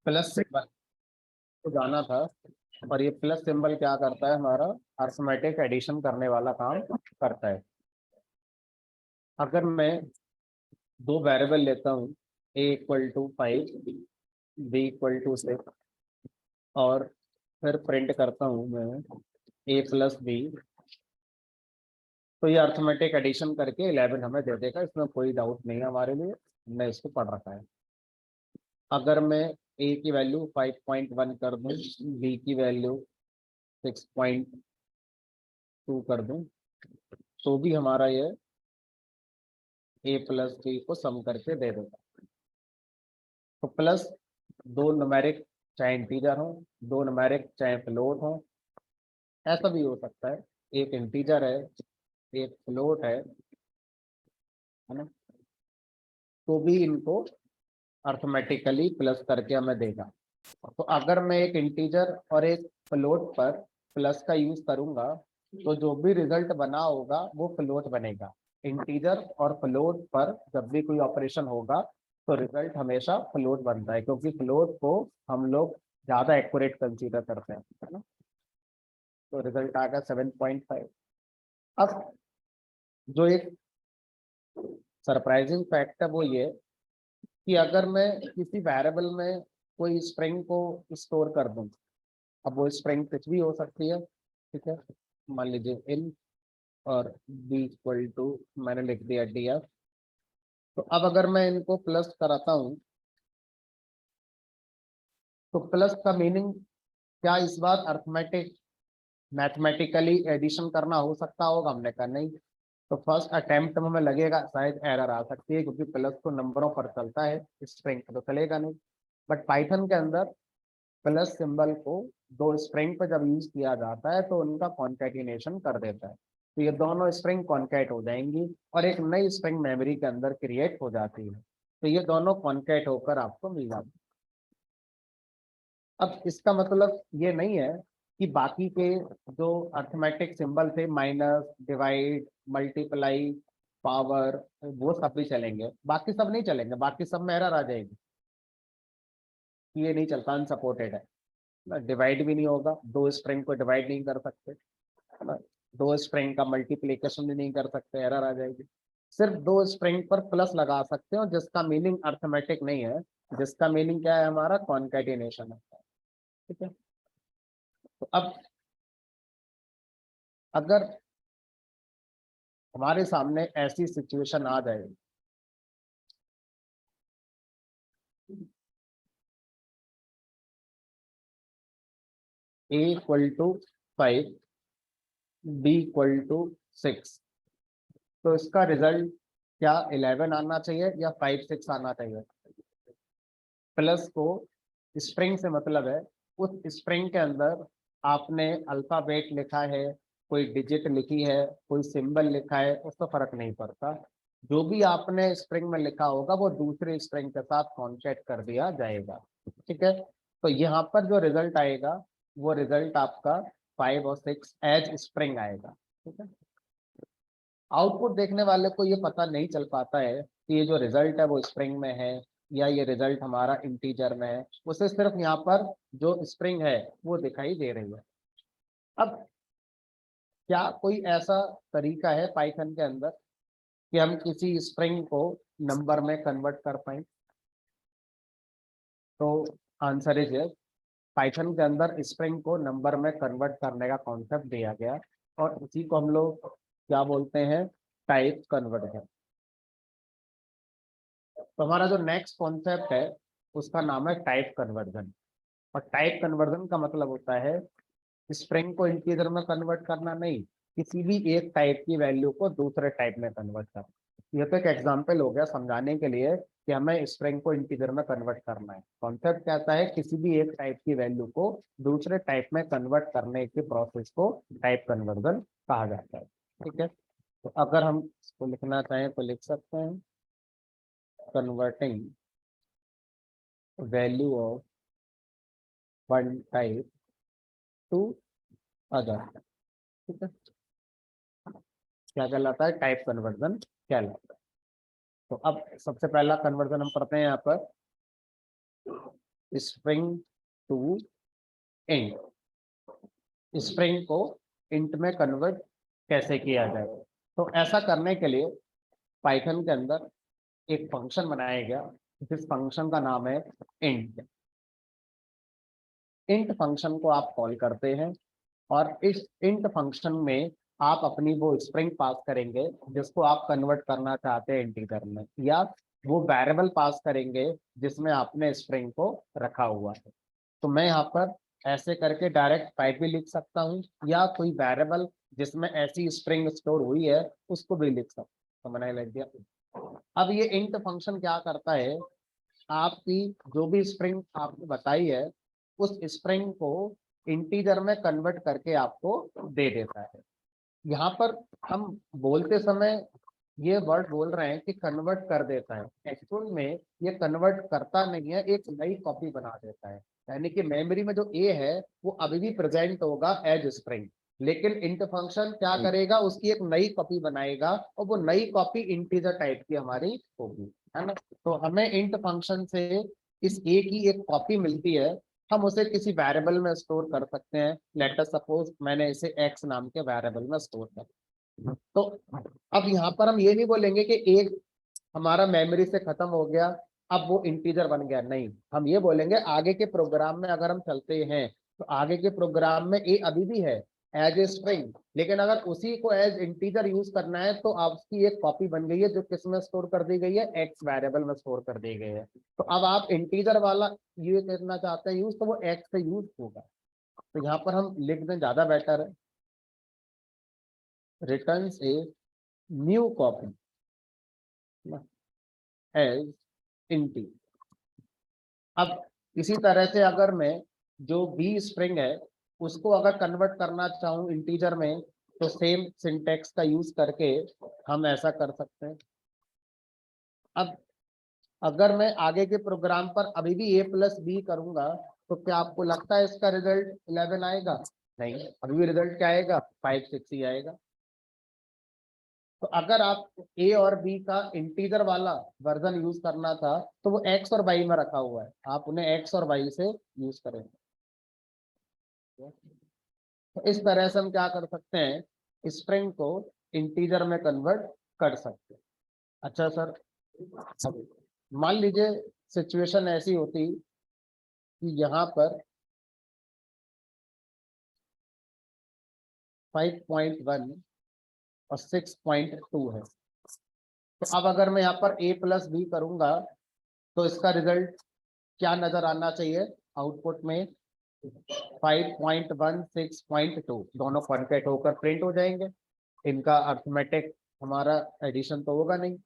Plus symbol तो जाना था। और ये प्लस सिंबल क्या करता है, हमारा अरिथमेटिक एडिशन करने वाला काम करता है। अगर मैं दो वेरिएबल लेता हूँ, a = 5, b = 6, और फिर प्रिंट करता हूँ मैं a + b, तो ये अरिथमेटिक एडिशन करके 11 हमें दे देगा, इसमें कोई डाउट नहीं है हमारे लिए, हमने इसको पढ़ रखा है। अगर मैं a की वैल्यू 5.1 कर दूं, b की वैल्यू 6.2 कर दूं, तो भी हमारा ये a + b को सम करके दे देगा। तो प्लस दो न्यूमेरिक चाहे इंटीजर हो, दो न्यूमेरिक चाहे फ्लोट हो, ऐसा भी हो सकता है। एक इंटीजर है, एक फ्लोट है ना, तो भी इनको अर्थमेटिकली प्लस करके हमें देगा। तो अगर मैं एक इंटीजर और एक फ्लोट पर प्लस का यूज करूंगा, तो जो भी रिजल्ट बना होगा वो फ्लोट बनेगा। इंटीजर और फ्लोट पर जब भी कोई ऑपरेशन होगा तो रिजल्ट हमेशा फ्लोट बनता है, क्योंकि फ्लोट को हम लोग ज्यादा एक्यूरेट कंसीडर करते हैं, है ना। तो रिजल्ट आ गया 7.5। अब जो एक सरप्राइजिंग फैक्ट है वो ये, कि अगर मैं किसी वेरिएबल में कोई स्ट्रिंग को स्टोर कर दूं, अब वो स्ट्रिंग कुछ भी हो सकती है, ठीक है। मान लीजिए इन, और b = मैंने लिख दिया df। तो अब अगर मैं इनको प्लस कराता हूँ, तो प्लस का मीनिंग क्या इस बार अर्थमेटिक मैथमेटिकली एडिशन करना हो सकता होगा, हमने कहा नहीं। तो फर्स्ट अटेम्प्ट में हमें लगेगा शायद एरर आ सकती है, क्योंकि प्लस तो नंबरों पर चलता है, स्ट्रिंग तो चलेगा नहीं। बट पाइथन के अंदर प्लस सिंबल को दो स्ट्रिंग पर जब यूज किया जाता है तो उनका कॉन्केटिनेशन कर देता है, तो ये दोनों स्ट्रिंग कॉन्केट हो जाएंगी और एक नई स्ट्रिंग मेमोरी के अंदर क्रिएट हो जाती है। तो ये दोनों कॉन्केट होकर आपको मिल जाती है। अब इसका मतलब ये नहीं है कि बाकी के जो अर्थमेटिक सिंबल थे, माइनस, डिवाइड, मल्टीप्लाई, पावर, वो सब भी चलेंगे, बाकी सब नहीं चलेंगे, बाकी सब में एरर आ जाएगी, ये नहीं चलता, अनसपोर्टेड है। डिवाइड भी नहीं होगा, दो स्ट्रिंग को डिवाइड नहीं कर सकते, है ना। दो स्ट्रिंग का मल्टीप्लिकेशन भी नहीं कर सकते, एरर आ जाएगी। सिर्फ दो स्ट्रिंग पर प्लस लगा सकते हो जिसका मीनिंग अर्थमेटिक नहीं है, जिसका मीनिंग क्या है, हमारा कॉन्केटिनेशन है, ठीक है। तो अब अगर हमारे सामने ऐसी सिचुएशन आ जाए, a = 5, b = 6, तो इसका रिजल्ट क्या 11 आना चाहिए या 5 6 आना चाहिए। प्लस को स्ट्रिंग से मतलब है, उस स्ट्रिंग के अंदर आपने अल्फाबेट लिखा है, कोई डिजिट लिखी है, कोई सिंबल लिखा है, उसका फर्क नहीं पड़ता। जो भी आपने स्ट्रिंग में लिखा होगा वो दूसरे स्ट्रिंग के साथ कॉन्केट कर दिया जाएगा, ठीक है। तो यहाँ पर जो रिजल्ट आएगा वो रिजल्ट आपका 5 और 6 एज स्ट्रिंग आएगा, ठीक है। आउटपुट देखने वाले को ये पता नहीं चल पाता है कि ये जो रिजल्ट है वो स्ट्रिंग में है या ये रिजल्ट हमारा इंटीजर में है, उसे सिर्फ यहाँ पर जो स्ट्रिंग है वो दिखाई दे रही है। अब क्या कोई ऐसा तरीका है पाइथन के अंदर कि हम किसी स्ट्रिंग को नंबर में कन्वर्ट कर पाए? तो आंसर इज यस। पाइथन के अंदर स्ट्रिंग को नंबर में कन्वर्ट करने का कॉन्सेप्ट दिया गया, और उसी को हम लोग क्या बोलते हैं, टाइप कन्वर्जन। तो हमारा जो नेक्स्ट कॉन्सेप्ट है उसका नाम है टाइप कन्वर्जन। और टाइप कन्वर्जन का मतलब होता है स्ट्रिंग को इंटीजर में कन्वर्ट करना नहीं, किसी भी एक टाइप की वैल्यू को दूसरे टाइप में कन्वर्ट करना। यह तो एक एग्जांपल हो गया समझाने के लिए कि हमें स्ट्रिंग को इंटीजर में कन्वर्ट करना है। कॉन्सेप्ट कहता है किसी भी एक टाइप की वैल्यू को दूसरे टाइप में कन्वर्ट करने के प्रोसेस को टाइप कन्वर्जन कहा जाता है, ठीक है। तो अगर हम इसको लिखना चाहें तो लिख सकते हैं, converting value of one type two other, ठीक है। क्या कहलाता है, टाइप कन्वर्जन कहलाता है। तो अब सबसे पहला कन्वर्जन हम पढ़ते हैं यहाँ पर, स्प्रिंग टू इंट, स्प्रिंग को इंट में कन्वर्ट कैसे किया जाए। तो ऐसा करने के लिए पाइथन के अंदर एक फंक्शन बनाया गया, जिस फंक्शन का नाम है इंट। इंट फंक्शन को आप कॉल करते हैं और इस इंट फंक्शन में आप अपनी वो स्ट्रिंग पास करेंगे जिसको आप कन्वर्ट करना चाहते हैं इंटीजर में, या वो वेरिएबल पास करेंगे जिसमें आपने स्ट्रिंग को रखा हुआ है। तो मैं यहाँ पर ऐसे करके डायरेक्ट टाइप भी लिख सकता हूँ, या कोई वेरिएबल जिसमें ऐसी स्ट्रिंग स्टोर हुई है उसको भी लिख सकता हूँ। तो मैंने लिख दिया। अब ये इंट फंक्शन क्या करता है, आपकी जो भी स्ट्रिंग आपने बताई है उस स्ट्रिंग को इंटीजर में कन्वर्ट करके आपको दे देता है। यहाँ पर हम बोलते समय ये वर्ड बोल रहे हैं कि कन्वर्ट कर देता है, एक्चुअल में ये कन्वर्ट करता नहीं है, एक नई कॉपी बना देता है। यानी कि मेमोरी में जो ए है वो अभी भी प्रेजेंट होगा एज स्ट्रिंग, लेकिन इंट फंक्शन क्या करेगा, उसकी एक नई कॉपी बनाएगा और वो नई कॉपी इंटीजर टाइप की हमारी होगी, है ना। तो हमें इंट फंक्शन से इस ए की एक कॉपी मिलती है, हम उसे किसी वेरिएबल में स्टोर कर सकते हैं। लेट अस सपोज मैंने इसे एक्स नाम के वेरिएबल में स्टोर कर। तो अब यहाँ पर हम ये नहीं बोलेंगे कि एक हमारा मेमोरी से खत्म हो गया अब वो इंटीजर बन गया, नहीं, हम ये बोलेंगे आगे के प्रोग्राम में अगर हम चलते हैं तो आगे के प्रोग्राम में ए अभी भी है एज ए स्ट्रिंग, लेकिन अगर उसी को एज इंटीजर यूज करना है तो आपकी एक कॉपी बन गई है जो किस में स्टोर कर दी गई है, एक्स वेरिएबल में स्टोर कर दी गई है। तो अब आप इंटीजर वाला ये करना चाहते हैं यूज, तो वो एक्स से यूज होगा। तो यहाँ पर हम लिख दें, ज्यादा बेटर है, returns a new copy as entity. अब इसी तरह से अगर मैं जो बी स्ट्रिंग है उसको अगर कन्वर्ट करना चाहूँ इंटीजर में, तो सेम सिंटेक्स का यूज करके हम ऐसा कर सकते हैं। अब अगर मैं आगे के प्रोग्राम पर अभी भी ए प्लस बी करूंगा तो क्या आपको लगता है इसका रिजल्ट 11 आएगा? नहीं, अभी भी रिजल्ट क्या आएगा, 5 6 ही आएगा। तो अगर आप ए और बी का इंटीजर वाला वर्जन यूज करना था तो वो एक्स और वाई में रखा हुआ है, आप उन्हें एक्स और वाई से यूज करेंगे। तो इस तरह से हम क्या कर सकते हैं, स्ट्रिंग को इंटीजर में कन्वर्ट कर सकते हैं। अच्छा सर, अब मान लीजिए सिचुएशन ऐसी होती कि यहाँ पर 5.1 और 6.2 है, तो अब अगर मैं यहाँ पर a प्लस बी करूंगा तो इसका रिजल्ट क्या नजर आना चाहिए, आउटपुट में 5.1 6.2 दोनों कॉन्केट होकर प्रिंट हो जाएंगे। इनका अर्थमेटिक हमारा एडिशन तो होगा नहीं।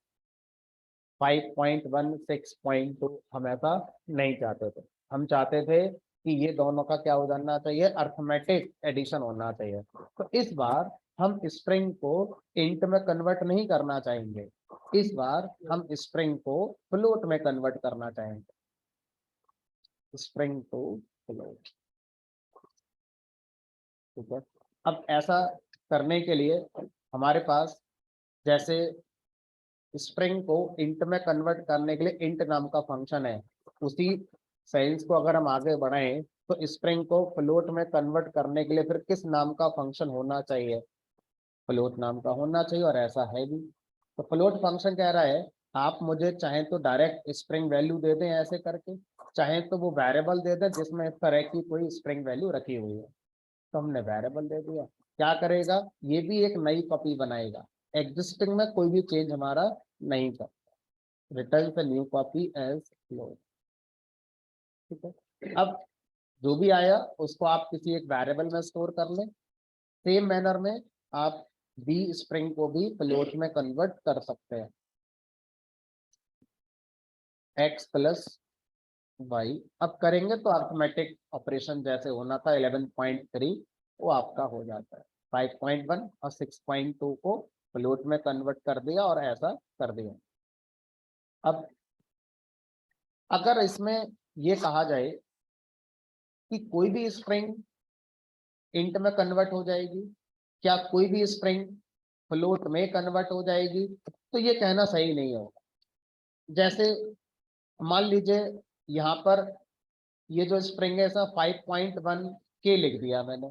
5.1 6.2 हम ऐसा नहीं चाहते थे, हम चाहते थे कि ये दोनों का क्या हो जाना चाहिए, अर्थमेटिक एडिशन होना चाहिए। तो इस बार हम स्ट्रिंग को इंट में कन्वर्ट नहीं करना चाहेंगे, इस बार हम स्ट्रिंग को फ्लोट में कन्वर्ट करना चाहेंगे, स्ट्रिंग टू फ्लोट। ठीक है, अब ऐसा करने के लिए हमारे पास जैसे स्ट्रिंग को इंट में कन्वर्ट करने के लिए इंट नाम का फंक्शन है, उसी सेंस को अगर हम आगे बढ़ाएं तो स्ट्रिंग को फ्लोट में कन्वर्ट करने के लिए फिर किस नाम का फंक्शन होना चाहिए, फ्लोट नाम का होना चाहिए, और ऐसा है भी। तो फ्लोट फंक्शन कह रहा है आप मुझे चाहे तो डायरेक्ट स्ट्रिंग वैल्यू दे दें ऐसे करके, चाहे तो वो वेरिएबल दे दें जिसमें इस तरह की कोई स्ट्रिंग वैल्यू रखी हुई है। तो हमने वेरिएबल दे दिया, क्या करेगा, ये भी एक नई कॉपी बनाएगा, एग्जिस्टिंग में कोई भी चेंज हमारा नहीं कर, return the new copy as float. ठीक है, अब जो भी आया उसको आप किसी एक वेरिएबल में स्टोर कर लें। सेम मैनर में आप बी स्ट्रिंग को भी फ्लोट में कन्वर्ट कर सकते हैं, एक्स प्लस वाई। अब करेंगे तो अर्थमेटिक ऑपरेशन जैसे होना था 11.3 वो आपका हो जाता है। 5.1 और 6.2 को फ्लोट में कन्वर्ट कर दिया और ऐसा कर दिया। अब अगर इसमें ये कहा जाए कि कोई भी स्ट्रिंग इंट में कन्वर्ट हो जाएगी, क्या कोई भी स्ट्रिंग फ्लोट में कन्वर्ट हो जाएगी, तो ये कहना सही नहीं होगा। जैसे मान लीजिए यहाँ पर ये जो स्प्रिंग है इसमें 5.1 के लिख दिया मैंने,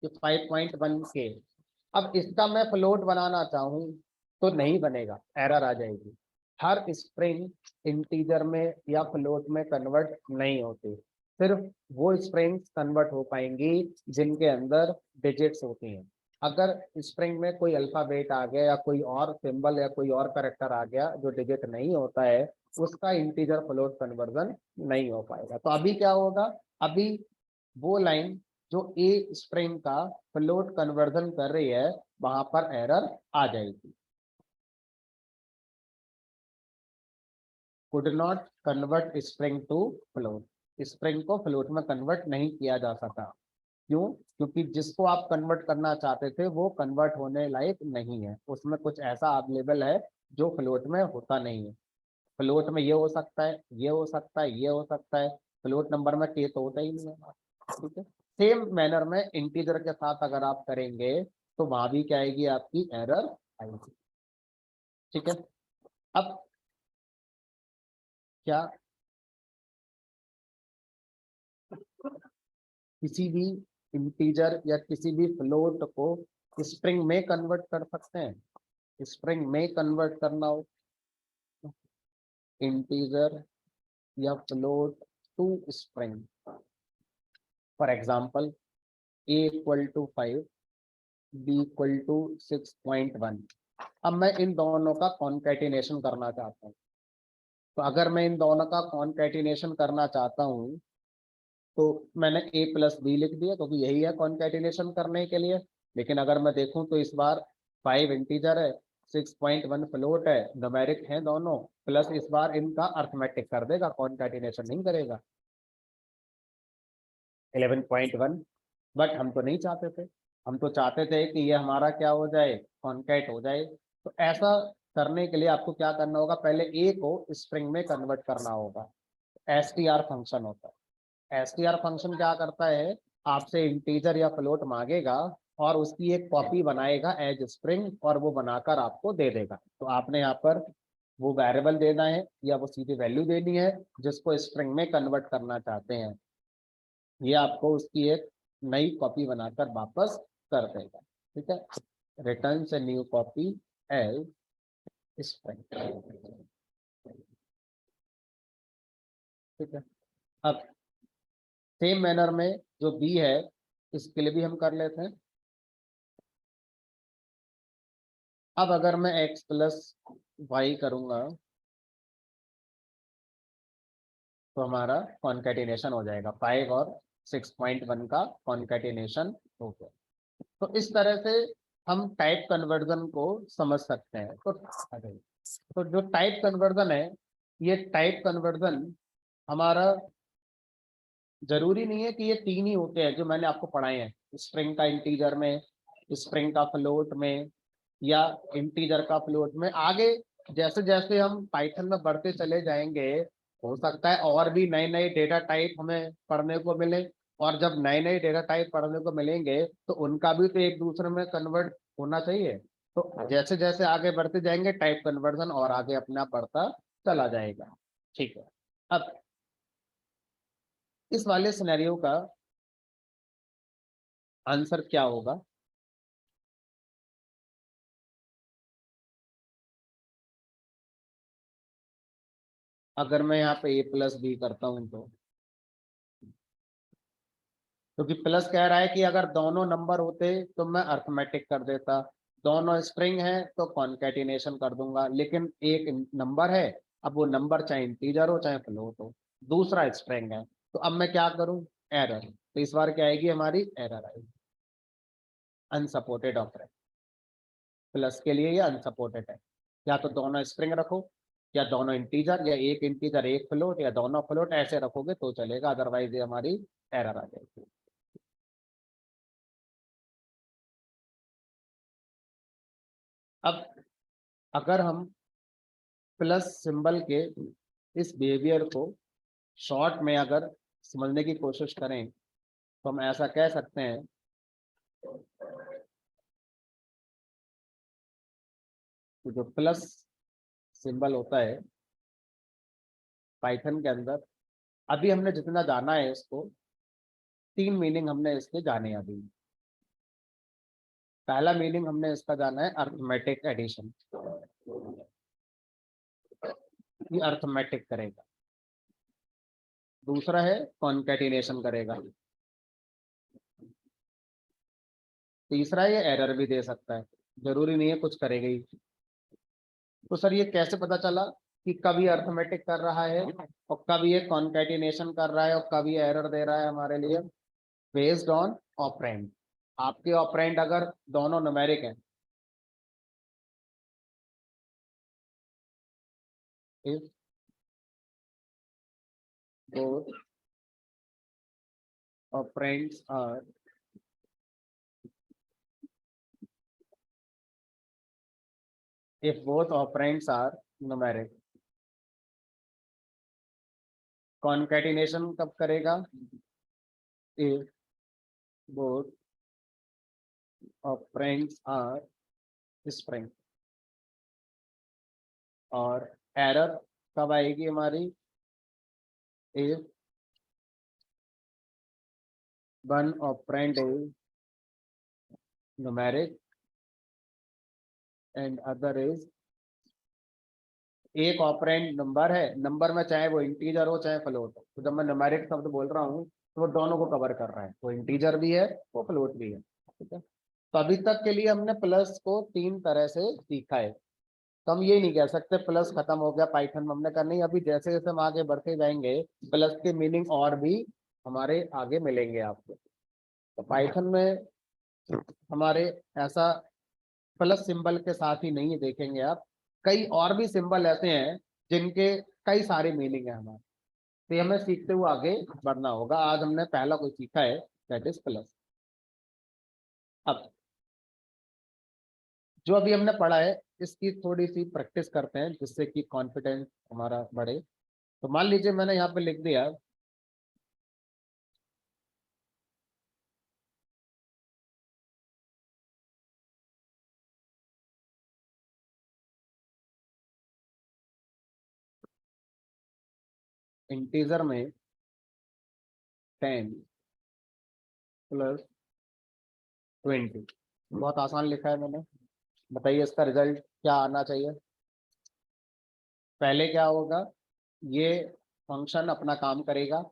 ये 5.1 के। अब इसका मैं फ्लोट बनाना चाहूँ तो नहीं बनेगा, एरर आ जाएगी। हर स्प्रिंग इंटीजर में या फ्लोट में कन्वर्ट नहीं होती, सिर्फ वो स्प्रिंग्स कन्वर्ट हो पाएंगी जिनके अंदर डिजिट्स होती हैं। अगर स्प्रिंग में कोई अल्फाबेट आ गया या कोई और सिंबल या कोई और कैरेक्टर आ गया जो डिजिट नहीं होता है, उसका इंटीजर फ्लोट कन्वर्जन नहीं हो पाएगा। तो अभी क्या होगा, अभी वो लाइन जो ए स्प्रिंग का फ्लोट कन्वर्जन कर रही है वहां पर एरर आ जाएगी। Could not convert string to float, string को फ्लोट में कन्वर्ट नहीं किया जा सका। क्यों? क्योंकि जिसको आप कन्वर्ट करना चाहते थे वो कन्वर्ट होने लायक नहीं है, उसमें कुछ ऐसा अवेलेबल है जो फ्लोट में होता नहीं है। फ्लोट में ये हो सकता है, ये हो सकता है, ये हो सकता है, फ्लोट नंबर में के तो होता ही नहीं है। ठीक है, सेम मैनर में इंटीजर के साथ अगर आप करेंगे तो वहां भी क्या आएगी, आपकी एरर आएगी। ठीक है, अब क्या किसी भी इंटीजर या किसी भी फ्लोट को स्ट्रिंग में कन्वर्ट कर सकते हैं? स्ट्रिंग में कन्वर्ट करना हो, इंटीजर या float to string, for example a equal to 5, b equal to 6.1। अब मैं इन दोनों का कॉन्कैटिनेशन करना चाहता हूँ। तो अगर मैं इन दोनों का कॉन्कैटिनेशन करना चाहता हूँ तो मैंने a प्लस बी लिख दिया क्योंकि यही है कॉन्कैटिनेशन करने के लिए। लेकिन अगर मैं देखूं तो इस बार 5 इंटीजर है, 6.1 फ्लोट है, न्यूमेरिक है दोनों, प्लस इस बार इनका अर्थमेटिक कर देगा, कॉन्कैटिनेशन नहीं करेगा। 11.1, बट हम तो नहीं चाहते थे, हम तो चाहते थे कि ये हमारा क्या हो जाए, कॉन्कैट हो जाए। तो ऐसा करने के लिए आपको क्या करना होगा, पहले ए को स्ट्रिंग में कन्वर्ट करना होगा। str फंक्शन होता है। str फंक्शन क्या करता है, आपसे इंटीजर या फ्लोट मांगेगा और उसकी एक कॉपी बनाएगा एज स्ट्रिंग और वो बनाकर आपको दे देगा। तो आपने यहाँ पर वो वेरिएबल देना है या वो सीधी वैल्यू देनी है जिसको स्ट्रिंग में कन्वर्ट करना चाहते हैं, ये आपको उसकी एक नई कॉपी बनाकर वापस कर देगा। ठीक है, रिटर्न से न्यू कॉपी एज स्ट्रिंग। ठीक है, अब सेम मैनर में जो बी है इसके लिए भी हम कर लेते हैं। अब अगर मैं x प्लस वाई करूंगा तो हमारा कॉन्कैटिनेशन हो जाएगा, 5 और 6.1 का कॉन्कैटिनेशन हो गया। तो इस तरह से हम टाइप कन्वर्जन को समझ सकते हैं। तो जो टाइप कन्वर्जन है, ये टाइप कन्वर्जन हमारा जरूरी नहीं है कि ये तीन ही होते हैं जो मैंने आपको पढ़ाए हैं, स्ट्रिंग का इंटीजर में, स्ट्रिंग का फ्लोट में, या इंटीजर का फ्लोट में। आगे जैसे जैसे हम पाइथन में बढ़ते चले जाएंगे हो सकता है और भी नए नए डेटा टाइप हमें पढ़ने को मिले, और जब नए नए डेटा टाइप पढ़ने को मिलेंगे तो उनका भी तो एक दूसरे में कन्वर्ट होना चाहिए। तो जैसे जैसे आगे बढ़ते जाएंगे टाइप कन्वर्जन और आगे अपने आप बढ़ता चला जाएगा। ठीक है, अब इस वाले सिनेरियो का आंसर क्या होगा, अगर मैं यहाँ पे a प्लस बी करता हूं तो? क्योंकि प्लस कह रहा है कि अगर दोनों नंबर होते तो मैं अर्थमेटिक कर देता, दोनों स्ट्रिंग है तो कॉन्कैटिनेशन कर दूंगा, लेकिन एक नंबर है, अब वो नंबर चाहे इंटीजर हो चाहे फ्लोट हो, दूसरा स्ट्रिंग है, तो अब मैं क्या करूं, एरर। तो इस बार क्या आएगी, हमारी एरर आएगी, अनसपोर्टेड ऑपरेटर। प्लस के लिए ये अनसपोर्टेड है, या तो दोनों स्ट्रिंग रखो, या दोनों इंटीजर, या एक इंटीजर एक फ्लोट, या दोनों फ्लोट, ऐसे रखोगे तो चलेगा, अदरवाइज ये हमारी एरर आ जाएगी। अब अगर हम प्लस सिंबल के इस बिहेवियर को शॉर्ट में अगर समझने की कोशिश करें तो हम ऐसा कह सकते हैं कि जो प्लस सिंबल होता है पाइथन के अंदर, अभी हमने जितना जाना है इसको, 3 मीनिंग हमने इसके जाने हैं अभी। पहला मीनिंग हमने इसका जाना है अर्थमेटिक एडिशन, ये अर्थमेटिक करेगा। दूसरा है कॉन्कैटिनेशन करेगा। तीसरा ये एरर भी दे सकता है, जरूरी नहीं है कुछ करेगा ही। तो सर ये कैसे पता चला कि कब ये अर्थमेटिक कर रहा है और कब ये कॉन्कैटिनेशन कर रहा है और कब ये एरर दे रहा है हमारे लिए? Based on operand. आपके ऑपरेंड अगर दोनों न्यूमेरिक हैं, if both operands are numeric, concatenation कब करेगा? if both operands are string। और एरर कब आएगी हमारी? if one operand is numeric and other is, एक ऑपरेंड नंबर है, नंबर में चाहे वो इंटीजर हो चाहे फ्लोट हो, तो जब मैं न्यूमेरिक शब्द बोल रहा हूँ तो वो दोनों को कवर कर रहा है, वो इंटीजर भी है वो फ्लोट भी है। ठीक है, तो अभी तक के लिए हमने प्लस को 3 तरह से सीखा है। तो हम ये नहीं कह सकते प्लस खत्म हो गया पाइथन में, हमने करनी। अभी जैसे जैसे हम आगे बढ़ते जाएंगे प्लस के मीनिंग और भी हमारे आगे मिलेंगे आपको। तो पाइथन में हमारे ऐसा प्लस सिंबल के साथ ही नहीं देखेंगे आप, कई और भी सिंबल ऐसे हैं जिनके कई सारे मीनिंग है हमारे। तो ये हमें सीखते हुए आगे बढ़ना होगा। आज हमने पहला कोई सीखा है, दैट इज प्लस। अब जो अभी हमने पढ़ा है इसकी थोड़ी सी प्रैक्टिस करते हैं जिससे कि कॉन्फिडेंस हमारा बढ़े। तो मान लीजिए मैंने यहाँ पे लिख दिया इंटीजर में 10 + 20। बहुत आसान लिखा है मैंने। बताइए इसका रिजल्ट क्या आना चाहिए? पहले क्या होगा, ये फंक्शन अपना काम करेगा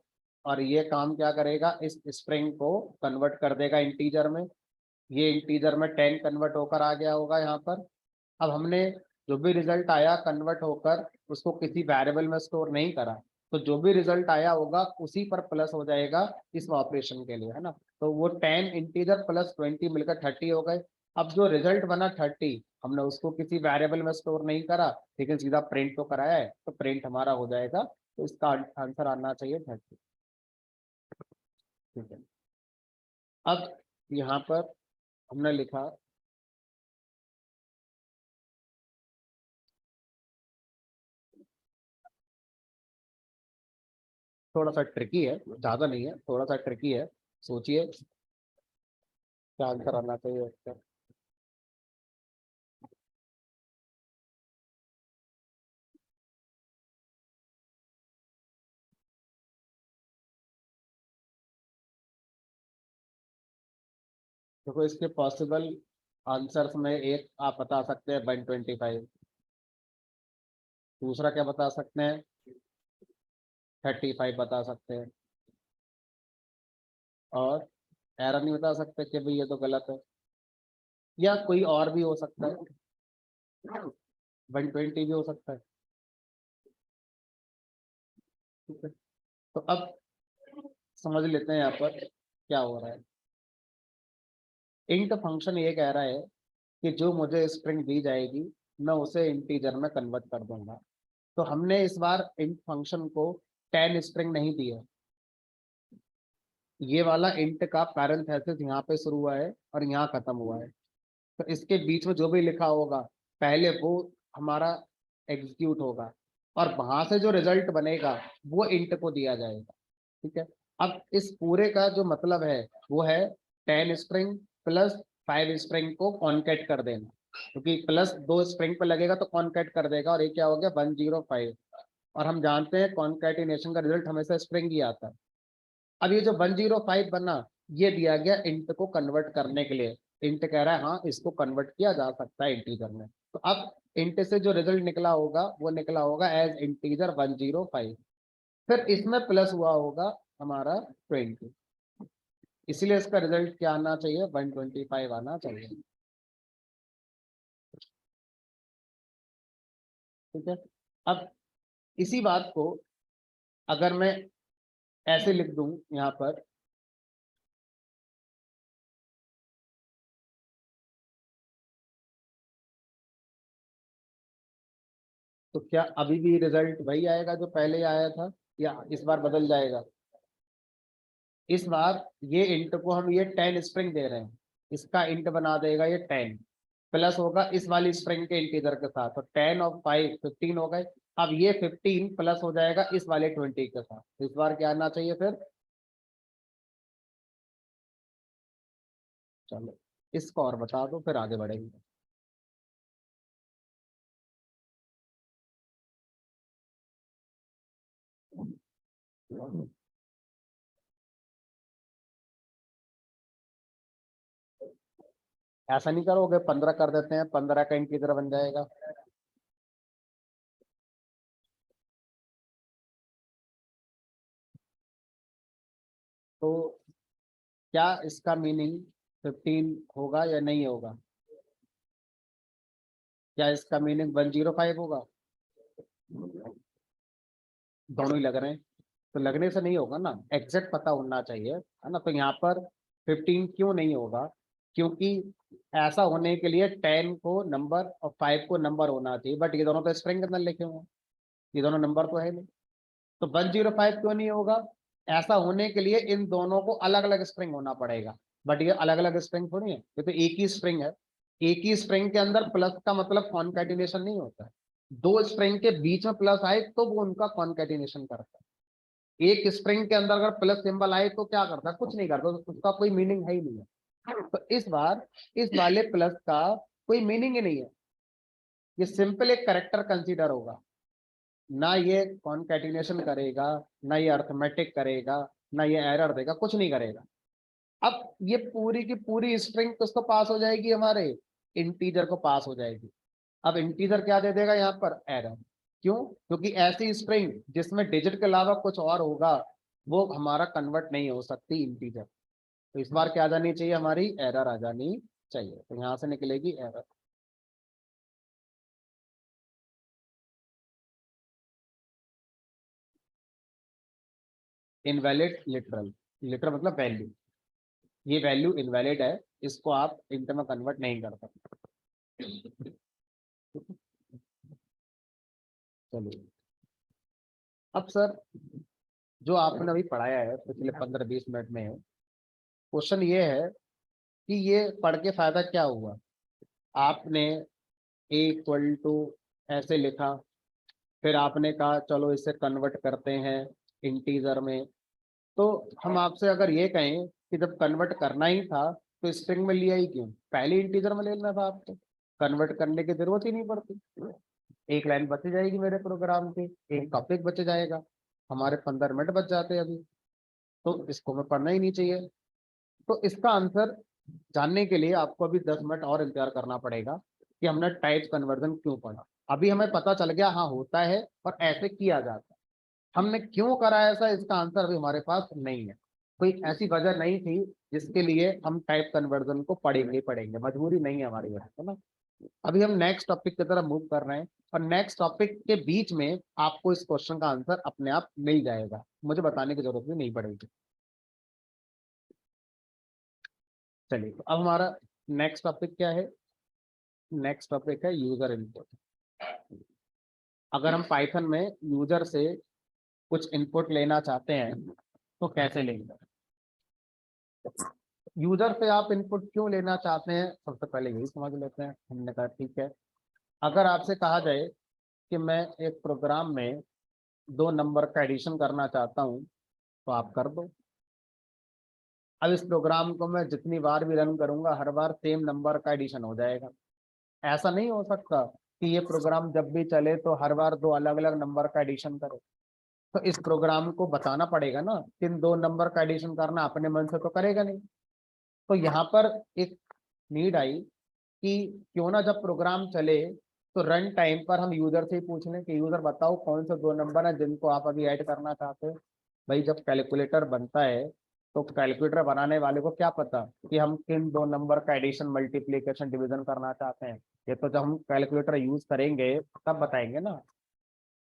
और ये काम क्या करेगा, इस स्ट्रिंग को कन्वर्ट कर देगा इंटीजर में। ये इंटीजर में 10 कन्वर्ट होकर आ गया होगा यहाँ पर। अब हमने जो भी रिजल्ट आया कन्वर्ट होकर उसको किसी वेरिएबल में स्टोर नहीं करा, तो जो भी रिजल्ट आया होगा उसी पर प्लस हो जाएगा इस ऑपरेशन के लिए, है ना। तो वो 10 इंटीजर + 20 मिलकर 30 हो गए। अब जो रिजल्ट बना 30, हमने उसको किसी वेरिएबल में स्टोर नहीं करा लेकिन सीधा प्रिंट तो कराया है, तो प्रिंट हमारा हो जाएगा। तो इसका आंसर आना चाहिए 30। ठीक है, अब यहाँ पर हमने लिखा थोड़ा सा ट्रिकी है, ज्यादा नहीं है, थोड़ा सा ट्रिकी है। सोचिए क्या आंसर आना चाहिए इसका। देखो इसके पॉसिबल आंसर्स में एक आप बता सकते हैं 125, दूसरा क्या बता सकते हैं 35 बता सकते हैं, और एरर नहीं बता सकते कि भाई ये तो गलत है, या कोई और भी हो सकता है, 120 भी हो सकता है। ठीक है, तो अब समझ लेते हैं यहाँ पर क्या हो रहा है। इंट फंक्शन ये कह रहा है कि जो मुझे स्ट्रिंग दी जाएगी मैं उसे इंटीजर में कन्वर्ट कर दूंगा। तो हमने इस बार इंट फंक्शन को 10 स्ट्रिंग नहीं दी है, ये वाला इंट का पैरेंथेसिस यहाँ पे शुरू हुआ है और यहाँ खत्म हुआ है। तो इसके बीच में जो भी लिखा होगा पहले वो हमारा एग्जीक्यूट होगा और वहां से जो रिजल्ट बनेगा वो इंट को दिया जाएगा। ठीक है, अब इस पूरे का जो मतलब है वो है 10 स्ट्रिंग + 5 स्ट्रिंग को कॉन्केट कर देना, क्योंकि प्लस 2 स्ट्रिंग पे लगेगा तो कॉन्केट कर देगा, और ये क्या हो गया 105। और हम जानते हैं कॉन्कैटिनेशन का रिजल्ट हमेशा स्ट्रिंग ही आता है। अब ये जो 105 बना, ये दिया गया इंट को कन्वर्ट करने के लिए। इंट कह रहा है हाँ इसको कन्वर्ट किया जा सकता है इंटीजर में। तो अब इंट से जो रिजल्ट निकला होगा वो निकला होगा एज इंटीजर 105। फिर इसमें प्लस हुआ होगा हमारा 20, इसीलिए इसका रिजल्ट क्या आना चाहिए, 125 आना चाहिए। ठीक है। अब इसी बात को अगर मैं ऐसे लिख दूं यहाँ पर, तो क्या अभी भी रिजल्ट वही आएगा जो पहले आया था, या इस बार बदल जाएगा? इस बार ये इंट को हम ये 10 स्ट्रिंग दे रहे हैं, इसका इंट बना देगा ये 10, प्लस होगा इस वाली स्ट्रिंग के इंटीजर के साथ, तो 10 और 5 15 हो गए। अब ये 15 प्लस हो जाएगा इस वाले 20 के साथ, तो इस बार क्या आना चाहिए फिर? चलो इसको और बता दो फिर आगे बढ़ेंगे। ऐसा नहीं करोगे, 15 कर देते हैं, 15 का इंटीजर बन जाएगा। तो क्या इसका मीनिंग 15 होगा या नहीं होगा? क्या इसका मीनिंग 105 होगा? दोनों ही लग रहे हैं, तो लगने से नहीं होगा ना, एग्जैक्ट पता होना चाहिए, है ना। तो यहाँ पर 15 क्यों नहीं होगा? क्योंकि ऐसा होने के लिए 10 को नंबर और 5 को नंबर होना चाहिए, बट ये दोनों तो स्ट्रिंग के अंदर लिखे हुए हैं, ये दोनों नंबर तो है नहीं। तो 105 क्यों नहीं होगा? ऐसा होने के लिए इन दोनों को अलग अलग स्ट्रिंग होना पड़ेगा, बट ये अलग अलग स्ट्रिंग थोड़ी है, ये तो एक ही स्ट्रिंग है। एक ही स्ट्रिंग के अंदर प्लस का मतलब कॉन्कैटिनेशन नहीं होता है, दो स्ट्रिंग के बीच में प्लस आए तो वो उनका कॉन्कैटिनेशन करता है। एक स्ट्रिंग के अंदर अगर प्लस सिंबल आए तो क्या करता है, कुछ नहीं करता, तो उसका कोई मीनिंग है ही नहीं है। तो इस बार इस वाले प्लस का कोई मीनिंग ही नहीं है, ये सिंपल एक करेक्टर कंसीडर होगा, ना ये कॉन्कैटिनेशन करेगा, ना ये अर्थमेटिक करेगा, ना ये एरर देगा, कुछ नहीं करेगा। अब ये पूरी की पूरी स्ट्रिंग किसको पास हो जाएगी, हमारे इंटीजर को पास हो जाएगी। अब इंटीजर क्या दे देगा यहाँ पर, एरर। क्यों? क्योंकि ऐसी स्ट्रिंग जिसमें डिजिट के अलावा कुछ और होगा वो हमारा कन्वर्ट नहीं हो सकती इंटीजर। तो इस बार क्या आ जानी चाहिए, हमारी एरर आ जानी चाहिए, तो यहां से निकलेगी एरर। इनवैलिड लिटरल, लिटरल मतलब वैल्यू, ये वैल्यू इनवैलिड है, इसको आप इंट में कन्वर्ट नहीं कर सकते। चलिए, अब सर जो आपने अभी पढ़ाया है पिछले 15-20 मिनट में, क्वेश्चन ये है कि ये पढ़ के फायदा क्या हुआ? आपने ए इक्वल टू ऐसे लिखा, फिर आपने कहा चलो इसे कन्वर्ट करते हैं इंटीजर में। तो हम आपसे अगर ये कहें कि जब कन्वर्ट करना ही था तो स्ट्रिंग में लिया ही क्यों, पहले इंटीजर में ले लेना था आपको, कन्वर्ट करने की जरूरत ही नहीं पड़ती। एक लाइन बच जाएगी मेरे प्रोग्राम की, एक टॉपिक बच जाएगा, हमारे 15 मिनट बच जाते हैं अभी, तो इसको मैं पढ़ना ही नहीं चाहिए। तो इसका आंसर जानने के लिए आपको अभी 10 मिनट और इंतजार करना पड़ेगा कि हमने टाइप कन्वर्जन क्यों पढ़ा। अभी हमें पता चल गया हाँ होता है और ऐसे किया जाता है, हमने क्यों करा ऐसा इसका आंसर अभी हमारे पास नहीं है। कोई ऐसी वजह नहीं थी जिसके लिए हम टाइप कन्वर्जन को पढ़ेंगे पढ़ेंगे, मजबूरी नहीं है हमारी वजह, है ना। अभी हम नेक्स्ट टॉपिक की तरफ मूव कर रहे हैं, और नेक्स्ट टॉपिक के बीच में आपको इस क्वेश्चन का आंसर अपने आप मिल जाएगा, मुझे बताने की जरूरत भी नहीं पड़ेगी। चलिए, तो अब हमारा नेक्स्ट टॉपिक क्या है? नेक्स्ट टॉपिक है यूजर इनपुट। अगर हम पाइथन में यूजर से कुछ इनपुट लेना चाहते हैं तो कैसे लेंगे? यूजर से आप इनपुट क्यों लेना चाहते हैं, सबसे पहले यही समझ लेते हैं। हमने कहा ठीक है, अगर आपसे कहा जाए कि मैं एक प्रोग्राम में दो नंबर का एडिशन करना चाहता हूं तो आप कर दो। अब इस प्रोग्राम को मैं जितनी बार भी रन करूंगा हर बार सेम नंबर का एडिशन हो जाएगा, ऐसा नहीं हो सकता। कि ये प्रोग्राम जब भी चले तो हर बार दो अलग अलग नंबर का एडिशन करे, तो इस प्रोग्राम को बताना पड़ेगा ना, किन दो नंबर का एडिशन करना, अपने मन से तो करेगा नहीं। तो यहाँ पर एक नीड आई कि क्यों ना जब प्रोग्राम चले तो रन टाइम पर हम यूजर से ही पूछ लें कि यूजर बताओ कौन से दो नंबर है जिनको आप अभी ऐड करना चाहते हो। भाई जब कैलकुलेटर बनता है तो कैलकुलेटर बनाने वाले को क्या पता कि हम किन दो नंबर का एडिशन मल्टीप्लीकेशन डिवीजन करना चाहते हैं। ये तो जब हम कैलकुलेटर यूज करेंगे तब बताएंगे ना,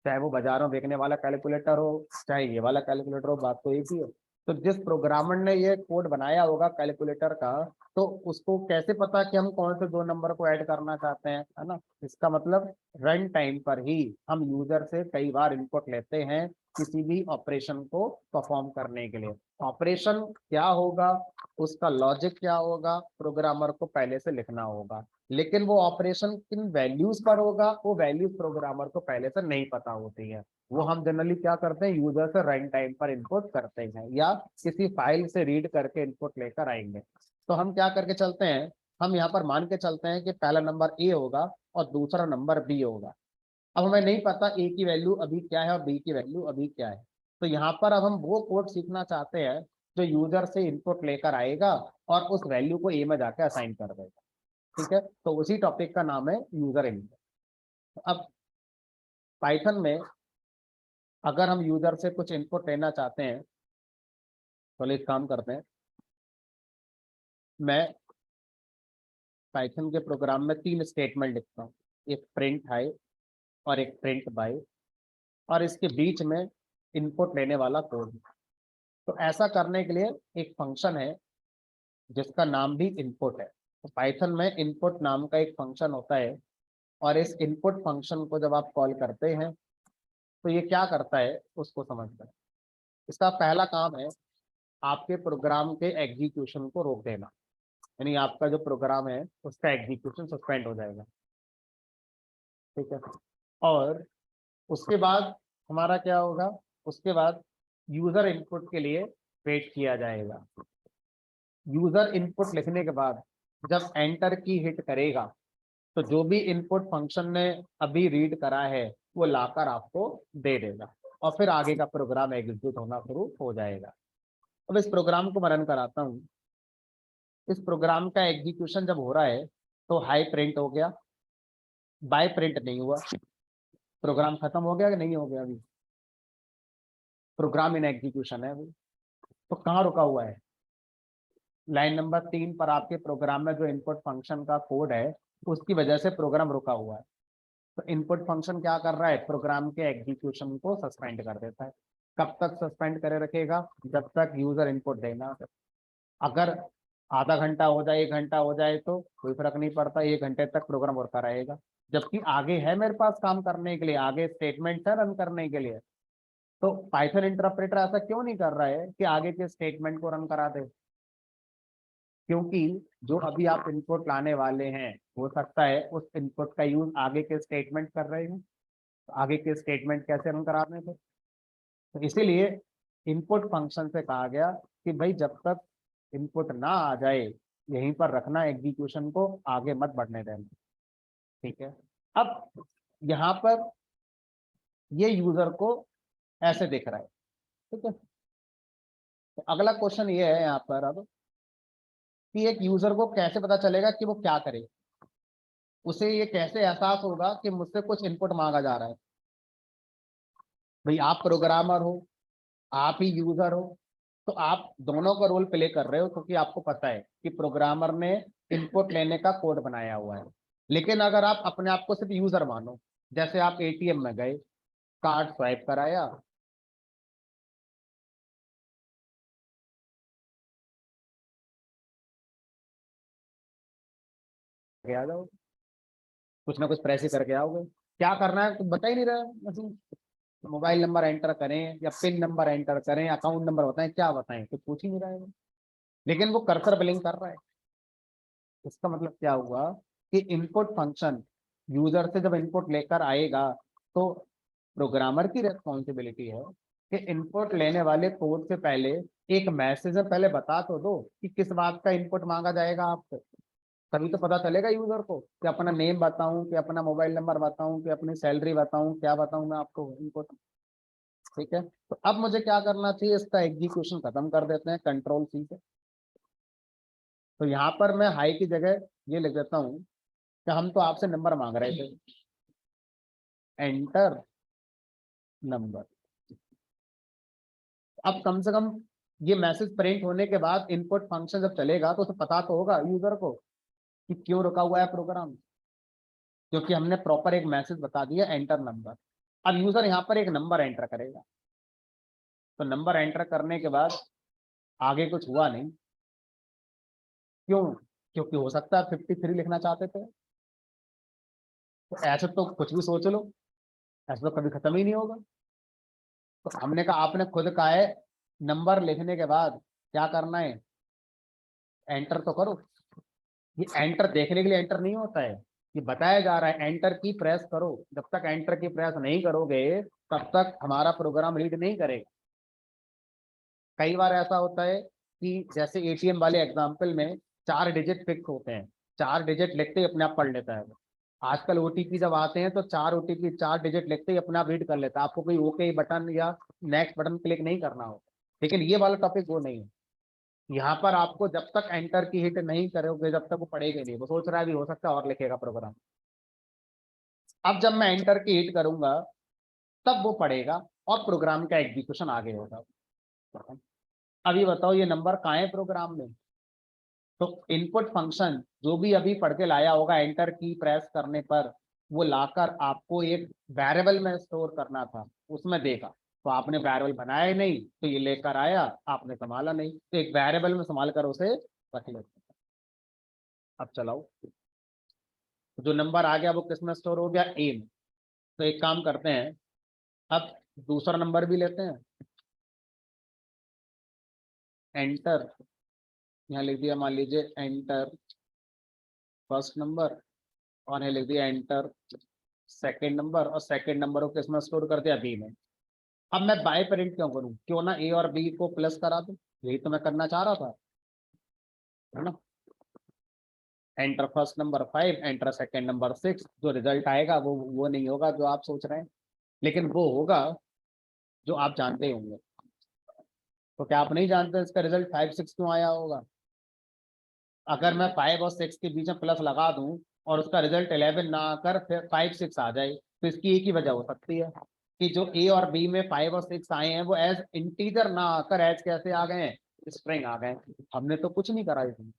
चाहे वो बाजारों में बेचने वाला कैलकुलेटर हो चाहे ये वाला कैलकुलेटर हो, बात तो एक ही है। तो जिस प्रोग्रामर ने ये कोड बनाया होगा कैलकुलेटर का, तो उसको कैसे पता कि हम कौन से दो नंबर को ऐड करना चाहते हैं, है ना। इसका मतलब रन टाइम पर ही हम यूजर से कई बार इनपुट लेते हैं किसी भी ऑपरेशन को परफॉर्म करने के लिए। ऑपरेशन क्या होगा, उसका लॉजिक क्या होगा, प्रोग्रामर को पहले से लिखना होगा, लेकिन वो ऑपरेशन किन वैल्यूज पर होगा वो वैल्यूज प्रोग्रामर को पहले से नहीं पता होती है। वो हम जनरली क्या करते हैं, यूजर से रन टाइम पर इनपुट करते हैं या किसी फाइल से रीड करके इनपुट लेकर आएंगे। तो हम क्या करके चलते हैं, हम यहाँ पर मान के चलते हैं कि पहला नंबर ए होगा और दूसरा नंबर बी होगा। अब हमें नहीं पता ए की वैल्यू अभी क्या है और बी की वैल्यू अभी क्या है। तो यहाँ पर अब हम वो कोड सीखना चाहते हैं जो यूजर से इनपुट लेकर आएगा और उस वैल्यू को ए में जाकर असाइन कर देगा। ठीक है, तो उसी टॉपिक का नाम है यूजर इनपुट। अब पाइथन में अगर हम यूजर से कुछ इनपुट लेना चाहते हैं तो एक काम करते हैं, मैं पाइथन के प्रोग्राम में तीन स्टेटमेंट लिखता हूँ, एक प्रिंट हाई और एक प्रिंट बाय और इसके बीच में इनपुट लेने वाला कोड। तो ऐसा करने के लिए एक फंक्शन है जिसका नाम भी इनपुट है। तो पाइथन में इनपुट नाम का एक फंक्शन होता है और इस इनपुट फंक्शन को जब आप कॉल करते हैं तो ये क्या करता है उसको समझते हैं। इसका पहला काम है आपके प्रोग्राम के एग्जीक्यूशन को रोक देना, यानी आपका जो प्रोग्राम है उसका एग्जीक्यूशन सस्पेंड हो जाएगा। ठीक है, और उसके बाद हमारा क्या होगा, उसके बाद यूजर इनपुट के लिए वेट किया जाएगा। यूजर इनपुट लिखने के बाद जब एंटर की हिट करेगा तो जो भी इनपुट फंक्शन ने अभी रीड करा है वो लाकर आपको दे देगा और फिर आगे का प्रोग्राम एग्जीक्यूट होना शुरू हो जाएगा। अब इस प्रोग्राम को मैं रन कराता हूँ। इस प्रोग्राम का एग्जीक्यूशन जब हो रहा है तो हाई प्रिंट हो गया, बाय प्रिंट नहीं हुआ। प्रोग्राम खत्म हो गया कि नहीं हो गया, अभी प्रोग्राम इन एग्जीक्यूशन है अभी। तो कहाँ रुका हुआ है, लाइन नंबर 3 पर आपके प्रोग्राम में जो इनपुट फंक्शन का कोड है उसकी वजह से प्रोग्राम रुका हुआ है। तो इनपुट फंक्शन क्या कर रहा है, प्रोग्राम के एग्जीक्यूशन को सस्पेंड कर देता है। कब तक सस्पेंड करे रखेगा, जब तक यूजर इनपुट देना। अगर आधा घंटा हो जाए 1 घंटा हो जाए तो कोई फर्क नहीं पड़ता, 1 घंटे तक प्रोग्राम वर्क रहेगा। जबकि आगे है मेरे पास काम करने के लिए, आगे स्टेटमेंट है रन करने के लिए। तो पाइथन इंटरप्रेटर ऐसा क्यों नहीं कर रहा है कि आगे के स्टेटमेंट को रन करा दे, क्योंकि जो अभी आप इनपुट लाने वाले हैं हो सकता है उस इनपुट का यूज आगे के स्टेटमेंट कर रहे हैं। तो आगे के स्टेटमेंट कैसे रन कराने थे, तो इसीलिए इनपुट फंक्शन से कहा गया कि भाई जब तक इनपुट ना आ जाए यहीं पर रखना एग्जीक्यूशन को, आगे मत बढ़ने देना। ठीक है, अब यहाँ पर ये यूजर को ऐसे दिख रहा है। ठीक है, तो अगला क्वेश्चन ये है यहाँ पर अब कि एक यूजर को कैसे पता चलेगा कि वो क्या करे, उसे ये कैसे एहसास होगा कि मुझसे कुछ इनपुट मांगा जा रहा है। भाई आप प्रोग्रामर हो, आप ही यूजर हो, तो आप दोनों का रोल प्ले कर रहे हो क्योंकि आपको पता है कि प्रोग्रामर ने इनपुट लेने का कोड बनाया हुआ है। लेकिन अगर आप अपने आप को सिर्फ यूजर मानो, जैसे आप एटीएम में गए, कार्ड स्वाइप कराया, आ जाओ, कुछ ना कुछ प्रेस ही करके आओगे, क्या करना है कुछ बता ही नहीं रहा है मशीन। मोबाइल नंबर एंटर करें या पिन नंबर एंटर करें, अकाउंट नंबर बताएं, क्या बताएं, कुछ पूछ ही नहीं रहा है वो। लेकिन वो कर्सर ब्लिंक कर रहा है। इसका मतलब क्या हुआ कि इनपुट फंक्शन यूजर से जब इनपुट लेकर आएगा तो प्रोग्रामर की रेस्पॉन्सिबिलिटी है कि इनपुट लेने वाले कोड से पहले एक मैसेज पहले बता तो दो कि किस बात का इनपुट मांगा जाएगा आपसे। तभी तो पता चलेगा यूजर को कि अपना नेम बताऊं, कि अपना मोबाइल नंबर बताऊं, कि अपनी सैलरी बताऊं, क्या बताऊं मैं आपको इनको। ठीक है, तो अब मुझे क्या करना चाहिए, इसका एग्जीक्यूशन खत्म कर देते हैं कंट्रोल सी से। तो यहाँ पर मैं हाई की जगह ये लिख देता हूँ कि हम तो आपसे नंबर मांग रहे थे, एंटर नंबर। अब कम से कम ये मैसेज प्रिंट होने के बाद इनपुट फंक्शन जब चलेगा तो उसे पता तो होगा यूजर को कि क्यों रुका हुआ है प्रोग्राम, क्योंकि हमने प्रॉपर एक मैसेज बता दिया एंटर नंबर। अब यूजर यहाँ पर एक नंबर एंटर करेगा, तो नंबर एंटर करने के बाद आगे कुछ हुआ नहीं, क्यों? क्योंकि हो सकता है 53 लिखना चाहते थे। तो ऐसे तो कुछ भी सोच लो, ऐसे तो कभी खत्म ही नहीं होगा। तो हमने कहा, आपने खुद कहा है नंबर लिखने के बाद क्या करना है, एंटर तो करो। ये एंटर देखने के लिए एंटर नहीं होता है, ये बताया जा रहा है एंटर की प्रेस करो। जब तक एंटर की प्रेस नहीं करोगे तब तक हमारा प्रोग्राम रीड नहीं करेगा। कई बार ऐसा होता है कि जैसे एटीएम वाले एग्जाम्पल में 4 डिजिट फिक्स होते हैं, 4 डिजिट लिखते ही अपने आप पढ़ लेता है वो। आजकल ओटीपी जब आते हैं तो 4 OTP 4 डिजिट लिखते ही अपने आप रीड कर लेता है, आपको कोई ओके बटन या नेक्स्ट बटन क्लिक नहीं करना हो। लेकिन ये वाला टॉपिक वो नहीं है, यहाँ पर आपको जब तक एंटर की हिट नहीं करोगे जब तक वो पढ़ेगा नहीं। वो सोच रहा है भी हो सकता है और लिखेगा प्रोग्राम। अब जब मैं एंटर की हिट करूंगा तब वो पढ़ेगा और प्रोग्राम का एग्जीक्यूशन आगे होगा। अभी बताओ ये नंबर कहाँ है प्रोग्राम में? तो इनपुट फंक्शन जो भी अभी पढ़ के लाया होगा एंटर की प्रेस करने पर, वो लाकर आपको एक वेरिएबल में स्टोर करना था, उसमें देगा। तो आपने वेरिएबल बनाया ही नहीं, तो ये लेकर आया, आपने संभाला नहीं, तो एक वेरिएबल में संभाल कर उसे रख लेते। अब चलाओ, जो नंबर आ गया वो किस में स्टोर हो गया, ए में। तो एक काम करते हैं, अब दूसरा नंबर भी लेते हैं, एंटर, यहाँ लिख दिया मान लीजिए एंटर फर्स्ट नंबर, और यहाँ लिख दिया एंटर सेकेंड नंबर, और सेकेंड नंबर को किसमें स्टोर कर दिया, बी में। अब मैं बाय प्रिंट क्यों करूं, क्यों ना ए और बी को प्लस करा दूं, यही तो मैं करना चाह रहा था, है ना। Enter first number 5, enter second number 6, जो रिजल्ट आएगा वो नहीं होगा जो आप सोच रहे हैं, लेकिन वो होगा जो आप जानते ही होंगे। तो क्या आप नहीं जानते इसका रिजल्ट 5 6 क्यों आया होगा? अगर मैं 5 और 6 के बीच में प्लस लगा दूं और उसका रिजल्ट 11 ना आकर फिर 5 6 आ जाए, तो इसकी एक ही वजह हो सकती है कि जो ए और बी में 5 और 6 आए हैं वो एज इंटीजर ना आकर एज कैसे आ गए हैं, स्ट्रिंग आ गए। हमने तो कुछ नहीं करा इसमें,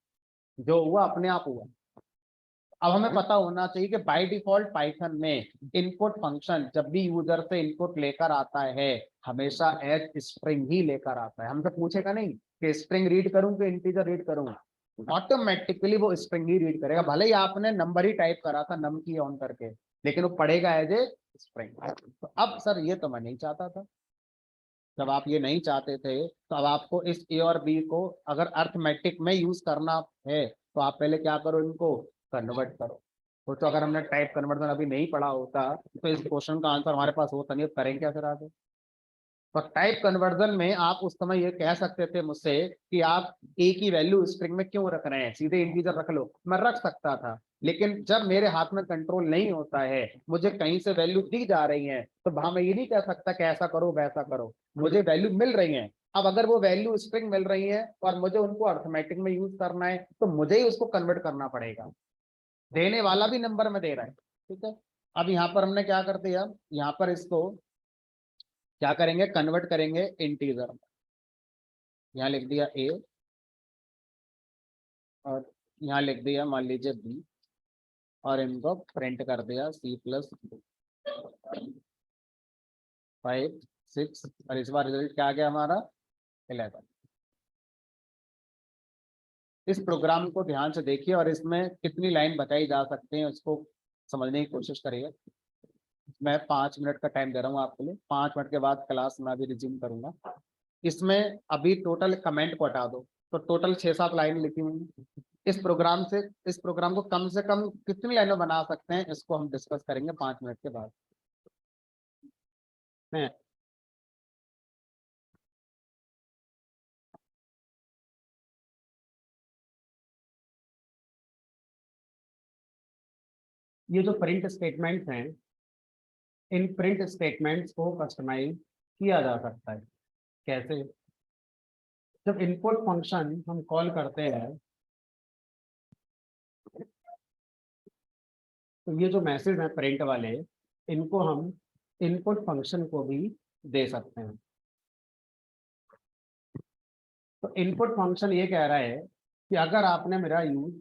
जो हुआ अपने आप हुआ। अब हमें पता होना चाहिए कि बाय डिफॉल्ट पाइथन में इनपुट फंक्शन जब भी यूजर से इनपुट लेकर आता है हमेशा एज स्ट्रिंग ही लेकर आता है। हमसे पूछेगा नहीं कि स्ट्रिंग रीड करूं कि इंटीजर रीड करूं, ऑटोमेटिकली वो स्ट्रिंग ही रीड करेगा, भले ही आपने नंबर ही टाइप करा था नम की ऑन करके, लेकिन वो पढ़ेगा एज ए स्ट्रिंग। तो अब सर ये तो मैं नहीं चाहता था, जब आप ये नहीं चाहते थे तो अब आपको इस ए और बी को अगर अर्थमेटिक में यूज करना है तो आप पहले क्या करो, इनको कन्वर्ट करो। तो अगर हमने टाइप कन्वर्जन अभी नहीं पढ़ा होता तो इस क्वेश्चन का आंसर हमारे पास होता नहीं, करेंगे क्या फिर आगे? तो टाइप कन्वर्जन में आप उस समय ये कह सकते थे मुझसे कि आप ए की वैल्यू स्ट्रिंग में क्यों रख रहे हैं, सीधे इंटीजर रख लो, मैं रख सकता था। लेकिन जब मेरे हाथ में कंट्रोल नहीं होता है, मुझे कहीं से वैल्यू दी जा रही है, तो वहां मैं ये नहीं कह सकता कि ऐसा करो वैसा करो, मुझे वैल्यू मिल रही है। अब अगर वो वैल्यू स्ट्रिंग मिल रही है और मुझे उनको अर्थमेटिक में यूज करना है तो मुझे ही उसको कन्वर्ट करना पड़ेगा, देने वाला भी नंबर में दे रहा है। ठीक है, अब यहाँ पर हमने क्या कर दिया, यहाँ पर इसको क्या करेंगे, कन्वर्ट करेंगे इंटीजर। यहाँ लिख दिया ए और यहाँ लिख दिया मान लीजिए बी, और इनको प्रिंट कर दिया C+5 6, और इस बार रिजल्ट क्या आ गया हमारा 11। इस प्रोग्राम को ध्यान से देखिए और इसमें कितनी लाइन बताई जा सकते हैं उसको समझने की कोशिश करिए। मैं 5 मिनट का टाइम दे रहा हूँ आपके लिए, 5 मिनट के बाद क्लास में अभी रिज्यूम करूंगा। इसमें अभी टोटल कमेंट को हटा दो, तो टोटल 6 7 लाइन लिखी हुई। इस प्रोग्राम को कम से कम कितनी लाइनों बना सकते हैं इसको हम डिस्कस करेंगे 5 मिनट के बाद में। ये जो प्रिंट स्टेटमेंट्स हैं, इन प्रिंट स्टेटमेंट्स को कस्टमाइज किया जा सकता है। कैसे? जब इनपुट फंक्शन हम कॉल करते हैं तो ये जो मैसेज है प्रिंट वाले, इनको हम इनपुट फंक्शन को भी दे सकते हैं। तो इनपुट फंक्शन ये कह रहा है कि अगर आपने मेरा यूज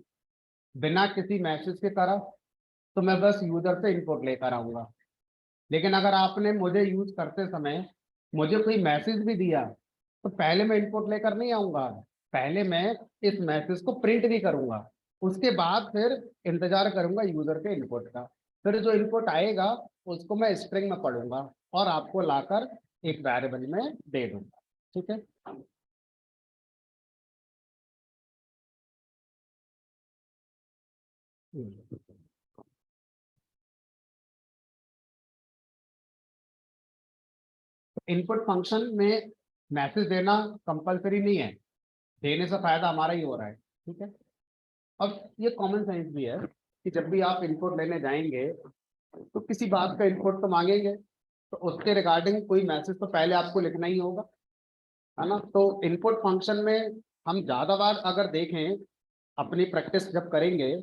बिना किसी मैसेज के करा तो मैं बस यूजर से इनपुट लेकर आऊंगा, लेकिन अगर आपने मुझे यूज करते समय मुझे कोई मैसेज भी दिया तो पहले मैं इनपुट लेकर नहीं आऊंगा, पहले मैं इस मैसेज को प्रिंट भी करूंगा, उसके बाद फिर इंतजार करूंगा यूजर के इनपुट का। फिर जो इनपुट आएगा उसको मैं स्ट्रिंग में पढ़ूंगा और आपको लाकर एक वेरिएबल में दे दूंगा। ठीक है। इनपुट फंक्शन में मैसेज देना कंपलसरी नहीं है, देने से फायदा हमारा ही हो रहा है। ठीक है। अब ये कॉमन सेंस भी है कि जब भी आप इनपुट लेने जाएंगे तो किसी बात का इनपुट तो मांगेंगे, तो उसके रिगार्डिंग कोई मैसेज तो पहले आपको लिखना ही होगा, है ना। तो इनपुट फंक्शन में हम ज्यादा बार अगर देखें, अपनी प्रैक्टिस जब करेंगे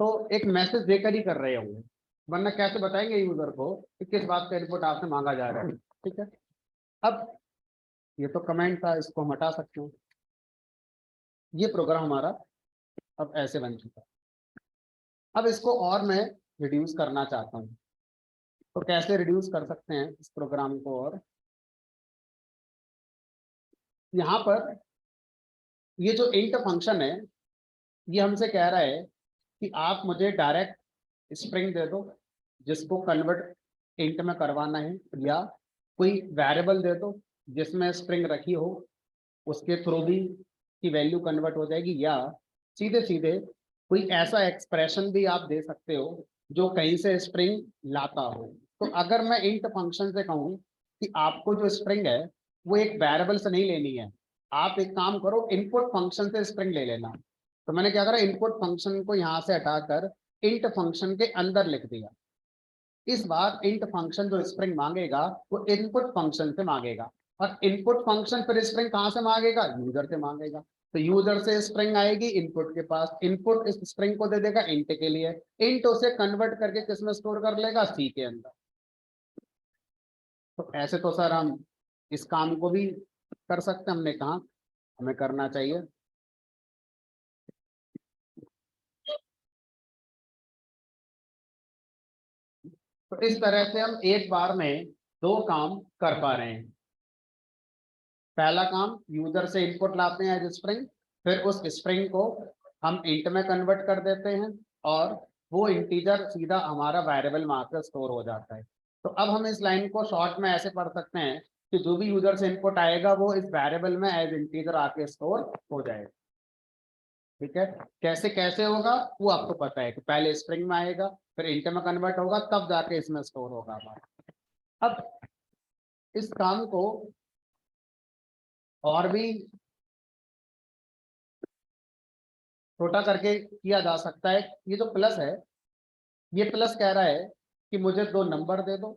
तो एक मैसेज देकर ही कर रहे होंगे, वरना कैसे बताएंगे यूजर को कि किस बात का इनपुट आपसे मांगा जा रहा है। ठीक है। अब ये तो कमेंट था, इसको हम हटा सकते हैं। ये प्रोग्राम हमारा अब ऐसे बन चुका है। अब इसको और मैं रिड्यूस करना चाहता हूँ, तो कैसे रिड्यूस कर सकते हैं इस प्रोग्राम को? और यहाँ पर ये जो इंट फंक्शन है, ये हमसे कह रहा है कि आप मुझे डायरेक्ट स्ट्रिंग दे दो जिसको कन्वर्ट इंट में करवाना है, या कोई वेरिएबल दे दो जिसमें स्ट्रिंग रखी हो, उसके थ्रू भी की वैल्यू कन्वर्ट हो जाएगी, या सीधे सीधे कोई ऐसा एक्सप्रेशन भी आप दे सकते हो जो कहीं से स्ट्रिंग लाता हो। तो अगर मैं इंट फंक्शन से कहूँ कि आपको जो स्ट्रिंग है वो एक वेरिएबल से नहीं लेनी है, आप एक काम करो इनपुट फंक्शन से स्ट्रिंग ले लेना, तो मैंने क्या करा, इनपुट फंक्शन को यहाँ से हटाकर इंट फंक्शन के अंदर लिख दिया। इस बार इंट फंक्शन जो स्ट्रिंग मांगेगा वो इनपुट फंक्शन से मांगेगा, और इनपुट फंक्शन फिर स्ट्रिंग कहाँ से मांगेगा? यूजर से मांगेगा। तो यूजर से स्ट्रिंग आएगी इनपुट के पास, इनपुट इस स्ट्रिंग को दे देगा इंट के लिए, इंट उसे कन्वर्ट करके किस में स्टोर कर लेगा? सी के अंदर। तो ऐसे तो सर हम इस काम को भी कर सकते हैं, हमने कहा हमें करना चाहिए। तो इस तरह से हम एक बार में दो काम कर पा रहे हैं। पहला काम, यूजर से इनपुट लाते हैं एज स्ट्रिंग, फिर उस स्ट्रिंग को हम इंट में कन्वर्ट कर देते हैं और वो इंटीजर सीधा हमारा वेरिएबल में आकर स्टोर हो जाता है। तो अब हम इस लाइन को शॉर्ट में ऐसे पढ़ सकते हैं कि जो भी यूजर से इनपुट आएगा वो इस वेरिएबल में एज इंटीजर आके स्टोर हो जाएगा। ठीक है। कैसे कैसे होगा वो आपको पता है कि पहले स्ट्रिंग में आएगा, फिर इंट में कन्वर्ट होगा, तब जाके इसमें स्टोर होगा हमारा। अब इस काम को और भी छोटा करके किया जा सकता है। ये जो प्लस है, ये प्लस कह रहा है कि मुझे दो नंबर दे दो,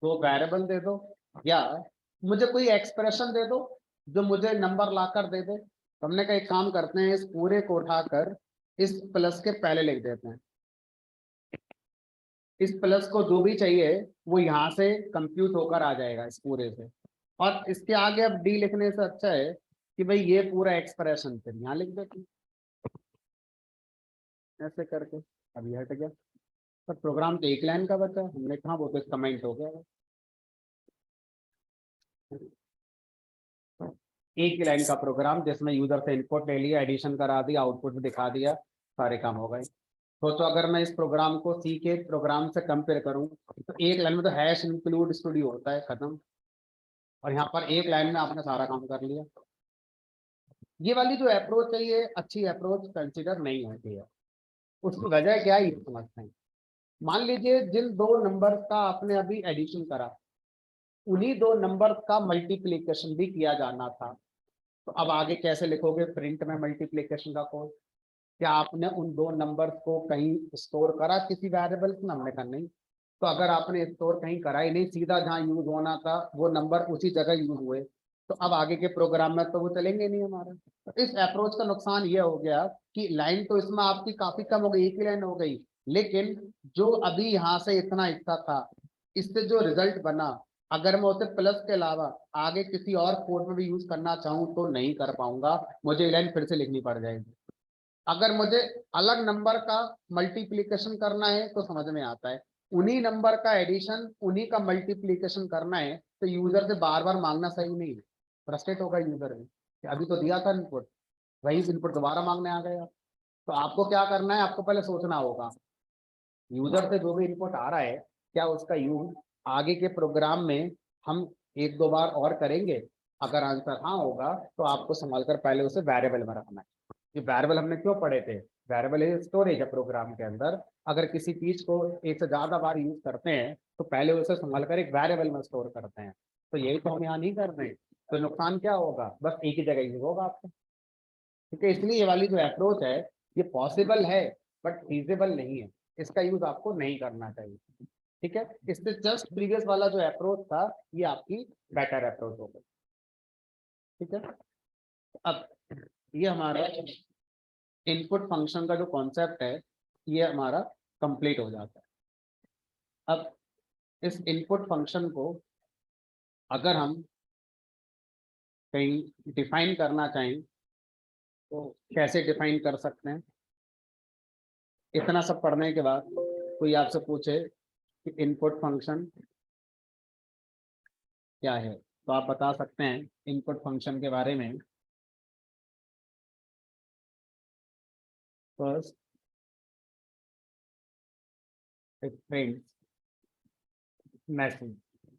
दो वेरिएबल दे दो, या मुझे कोई एक्सप्रेशन दे दो जो मुझे नंबर लाकर दे दे। तो हमने कहा एक काम करते हैं, इस पूरे को उठाकर इस प्लस के पहले लिख देते हैं। इस प्लस को जो भी चाहिए वो यहाँ से कंप्यूट होकर आ जाएगा इस पूरे से, और इसके आगे अब डी लिखने से अच्छा है कि भाई ये पूरा एक्सप्रेशन फिर यहाँ लिख देते हैं ऐसे करके। अब ये हट गया, पर प्रोग्राम तो एक लाइन का बचा, हमने कहा वो तो कमेंट हो गया, एक ही लाइन का प्रोग्राम जिसमें यूजर से इनपुट ले लिया, एडिशन करा दिया, आउटपुट दिखा दिया, सारे काम हो गए। तो अगर मैं इस प्रोग्राम को सी के प्रोग्राम से कंपेयर करूं तो एक लाइन में तो हैश इंक्लूड स्टूडियो होता है, खत्म, और यहाँ पर एक लाइन में आपने सारा काम कर लिया। ये वाली जो अप्रोच है ये अच्छी अप्रोच कंसिडर नहीं होती है। उसकी वजह क्या है ये समझते हैं। मान लीजिए जिन दो नंबर का आपने अभी एडिशन करा, उन्हीं दो नंबर का मल्टीप्लीकेशन भी किया जाना था, तो अब आगे कैसे लिखोगे प्रिंट में मल्टीप्लीकेशन का कोड? क्या आपने उन दो नंबर्स को कहीं स्टोर करा किसी वेरिएबल्स में? हमने कहा नहीं। तो अगर आपने स्टोर कहीं करा ही नहीं, सीधा जहाँ यूज होना था वो नंबर उसी जगह यूज हुए, तो अब आगे के प्रोग्राम में तो वो चलेंगे नहीं हमारे। तो इस अप्रोच का नुकसान ये हो गया कि लाइन तो इसमें आपकी काफी कम हो गई, एक ही लाइन हो गई, लेकिन जो अभी यहाँ से इतना हिस्सा था, इससे जो रिजल्ट बना, अगर मैं उसे प्लस के अलावा आगे किसी और कोड में भी यूज करना चाहूँ तो नहीं कर पाऊंगा, मुझे लाइन फिर से लिखनी पड़ जाएगी। अगर मुझे अलग नंबर का मल्टीप्लिकेशन करना है तो समझ में आता है, उन्हीं नंबर का एडिशन, उन्हीं का मल्टीप्लिकेशन करना है, तो यूजर से बार बार मांगना सही नहीं है, फ्रस्ट्रेट होगा यूजर भी, अभी तो दिया था इनपुट, वही इनपुट दोबारा मांगने आ गया। तो आपको क्या करना है, आपको पहले सोचना होगा यूजर से जो भी इनपुट आ रहा है, क्या उसका यूज आगे के प्रोग्राम में हम एक दो बार और करेंगे। अगर आंसर हाँ होगा तो आपको संभाल कर पहले उसे वेरिएबल में रखना है। ये वेरिएबल हमने क्यों पढ़े थे, वेरिएबल है स्टोरेज है प्रोग्राम के अंदर। अगर किसी चीज को एक से ज्यादा बार यूज करते हैं तो पहले उसे संभाल कर एक वेरिएबल में स्टोर करते हैं, तो यही तो हम यहाँ नहीं कर रहे हैं। तो नुकसान क्या होगा, बस एक ही जगह यूज होगा आपको। ठीक है, इसलिए ये वाली जो अप्रोच है ये पॉसिबल है बट फीजिबल नहीं है, इसका यूज आपको नहीं करना चाहिए। ठीक है, इससे जस्ट प्रीवियस वाला जो अप्रोच था ये आपकी बेटर अप्रोच हो गई। ठीक है, अब ये हमारा इनपुट फंक्शन का जो कॉन्सेप्ट है ये हमारा कंप्लीट हो जाता है। अब इस इनपुट फंक्शन को अगर हम कहीं डिफाइन करना चाहें तो कैसे डिफाइन कर सकते हैं। इतना सब पढ़ने के बाद कोई आपसे पूछे कि इनपुट फंक्शन क्या है, तो आप बता सकते हैं इनपुट फंक्शन के बारे में। फर्स्ट इट प्रिंट्स मैसेज,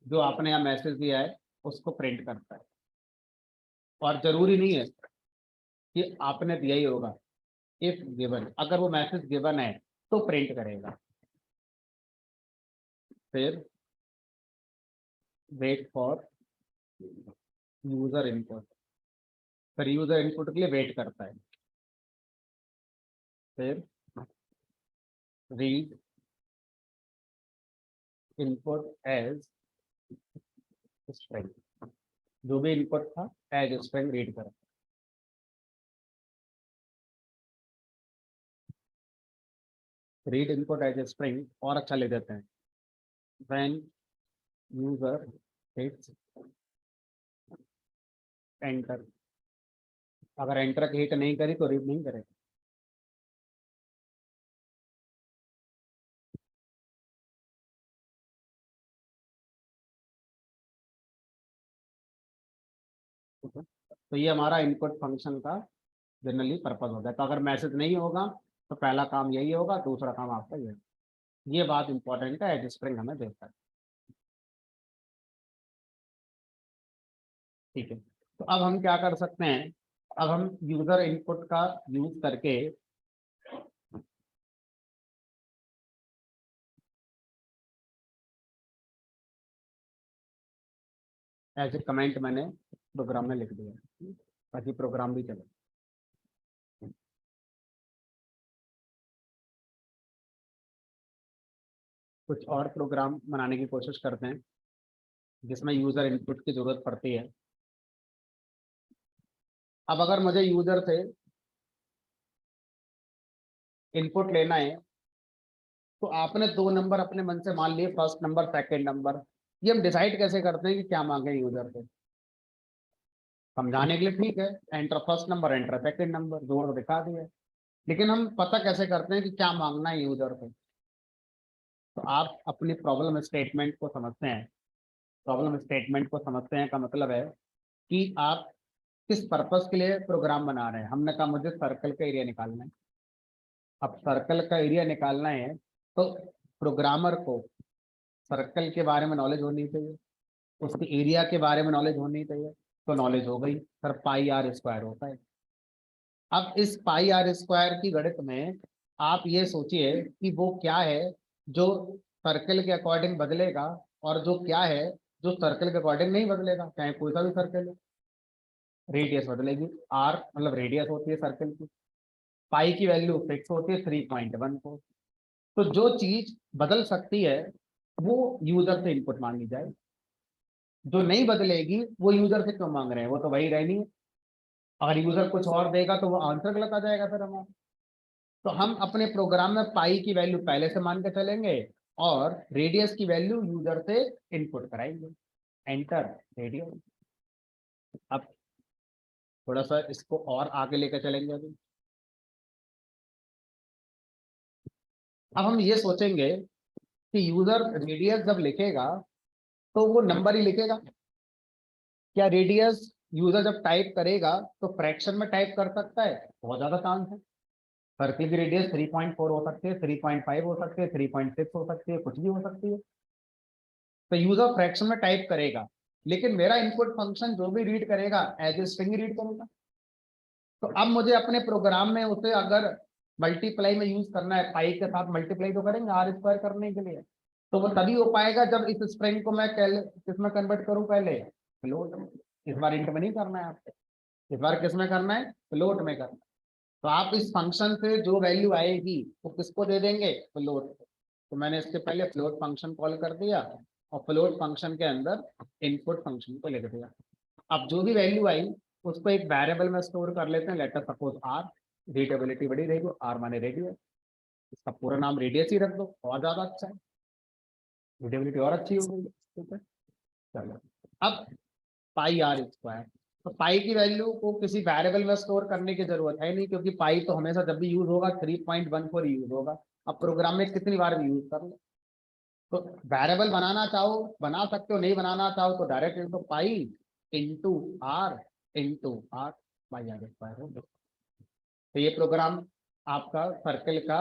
जो आपने यहाँ मैसेज दिया है उसको प्रिंट करता है, और जरूरी नहीं है कि आपने दिया ही होगा। इफ गिवन, अगर वो मैसेज गिवन है तो प्रिंट करेगा। फिर वेट फॉर यूजर इनपुट, फिर यूजर इनपुट के लिए वेट करता है। फिर रीड इनपुट एज स्ट्रिंग, जो भी इनपुट था एज स्ट्रिंग रीड कर। रीड इनपुट एज स्ट्रिंग और अच्छा ले देते हैं, व्हेन यूजर हिट्स एंटर, अगर एंटर की हिट नहीं करी तो रीड नहीं करेगा। तो ये हमारा इनपुट फंक्शन का जनरली पर्पज होता है। तो अगर मैसेज नहीं होगा तो पहला काम यही होगा, दूसरा काम आपका ये, ये बात इंपॉर्टेंट है, एज स्ट्रिंग हमें देता है। ठीक है, तो अब हम क्या कर सकते हैं, अब हम यूजर इनपुट का यूज करके एज ए कमेंट मैंने प्रोग्राम में लिख दिया ताकि प्रोग्राम भी चले। कुछ और प्रोग्राम बनाने की कोशिश करते हैं जिसमें यूजर इनपुट की जरूरत पड़ती है। अब अगर मुझे यूजर से इनपुट लेना है तो आपने दो नंबर अपने मन से मान लिए, फर्स्ट नंबर सेकंड नंबर, ये हम डिसाइड कैसे करते हैं कि क्या मांगे यूजर से। समझाने के लिए ठीक है, enter first number enter second number जोड़ दिखा दिया, लेकिन हम पता कैसे करते हैं कि क्या मांगना है यूजर से। तो आप अपनी प्रॉब्लम स्टेटमेंट को समझते हैं, प्रॉब्लम स्टेटमेंट को समझते हैं का मतलब है कि आप किस पर्पस के लिए प्रोग्राम बना रहे हैं। हमने कहा मुझे सर्कल का एरिया निकालना है। अब सर्कल का एरिया निकालना है तो प्रोग्रामर को सर्कल के बारे में नॉलेज होनी चाहिए, उसके एरिया के बारे में नॉलेज होनी चाहिए। तो नॉलेज हो गई, सर पाई आर स्क्वायर होता है। अब इस पाई आर स्क्वायर की गणित में आप ये सोचिए कि वो क्या है जो सर्कल के अकॉर्डिंग बदलेगा, और जो क्या है जो सर्कल के अकॉर्डिंग नहीं बदलेगा, चाहे कोई सा भी सर्कल है। रेडियस बदलेगी, आर मतलब रेडियस होती है सर्कल की, पाई की वैल्यू फिक्स होती है 3.14। तो जो चीज बदल सकती है वो यूजर से इनपुट मांगी जाए, जो नहीं बदलेगी वो यूजर से क्यों मांग रहे हैं, वो तो वही रहनी है। अगर यूजर कुछ और देगा तो वो आंसर गलत आ जाएगा फिर हमारा। तो हम अपने प्रोग्राम में पाई की वैल्यू पहले से मान के चलेंगे और रेडियस की वैल्यू यूजर से इनपुट कराएंगे, एंटर रेडियस। अब थोड़ा सा इसको और आगे लेकर चलेंगे अभी। अब हम ये सोचेंगे कि यूजर रेडियस जब लिखेगा तो वो नंबर ही लिखेगा, क्या रेडियस यूजर जब टाइप करेगा तो फ्रैक्शन में टाइप कर सकता है? बहुत ज्यादा चांस है। सर्किल की रेडियस 3.4 हो सकती है, 3.5 हो सकती है, 3.6 हो सकती है, कुछ भी हो सकती है। तो यूजर फ्रैक्शन में टाइप करेगा, लेकिन मेरा इनपुट फंक्शन जो भी रीड करेगा एज ए स्ट्रिंग रीड करेगा। तो अब मुझे अपने प्रोग्राम में उसे अगर मल्टीप्लाई में यूज करना है, पाई के साथ मल्टीप्लाई तो करेंगे आर स्क्वायर करने के लिए, तो वो तभी हो पाएगा जब इस स्ट्रिंग को मैं किसमें कन्वर्ट करूं, पहले फ्लोट में। इस बार इंट में नहीं करना है आपको, इस बार किस में करना है, फ्लोट में करना है। तो आप इस फंक्शन से जो वैल्यू आएगी वो किसको दे देंगे, फ्लोट। तो मैंने इसके पहले फ्लोट फंक्शन कॉल कर दिया और फ्लोट फंक्शन के अंदर इनपुट फंक्शन को लिख दिया। अब जो भी वैल्यू आई उसको एक वेरिएबल में स्टोर कर लेते हैं, लेटर सपोज आर। रीडेबिलिटी बड़ी रहेगी, आर माने रेडियस, इसका पूरा नाम रेडियस ही रख दो और ज्यादा अच्छा है, रीडेबिलिटी और अच्छी हो गई। ठीक है, चलो। अब पाई आर स्क्वायर, तो पाई की वैल्यू को किसी वेरिएबल में स्टोर करने की जरूरत है नहीं, क्योंकि पाई तो हमेशा जब भी यूज होगा 3.14 यूज होगा। अब प्रोग्राम में कितनी बार भी यूज कर लो, तो वेरिएबल बनाना चाहो बना सकते हो, नहीं बनाना चाहो तो डायरेक्ट लिख दो pi into r by r square हो। तो ये प्रोग्राम आपका सर्कल का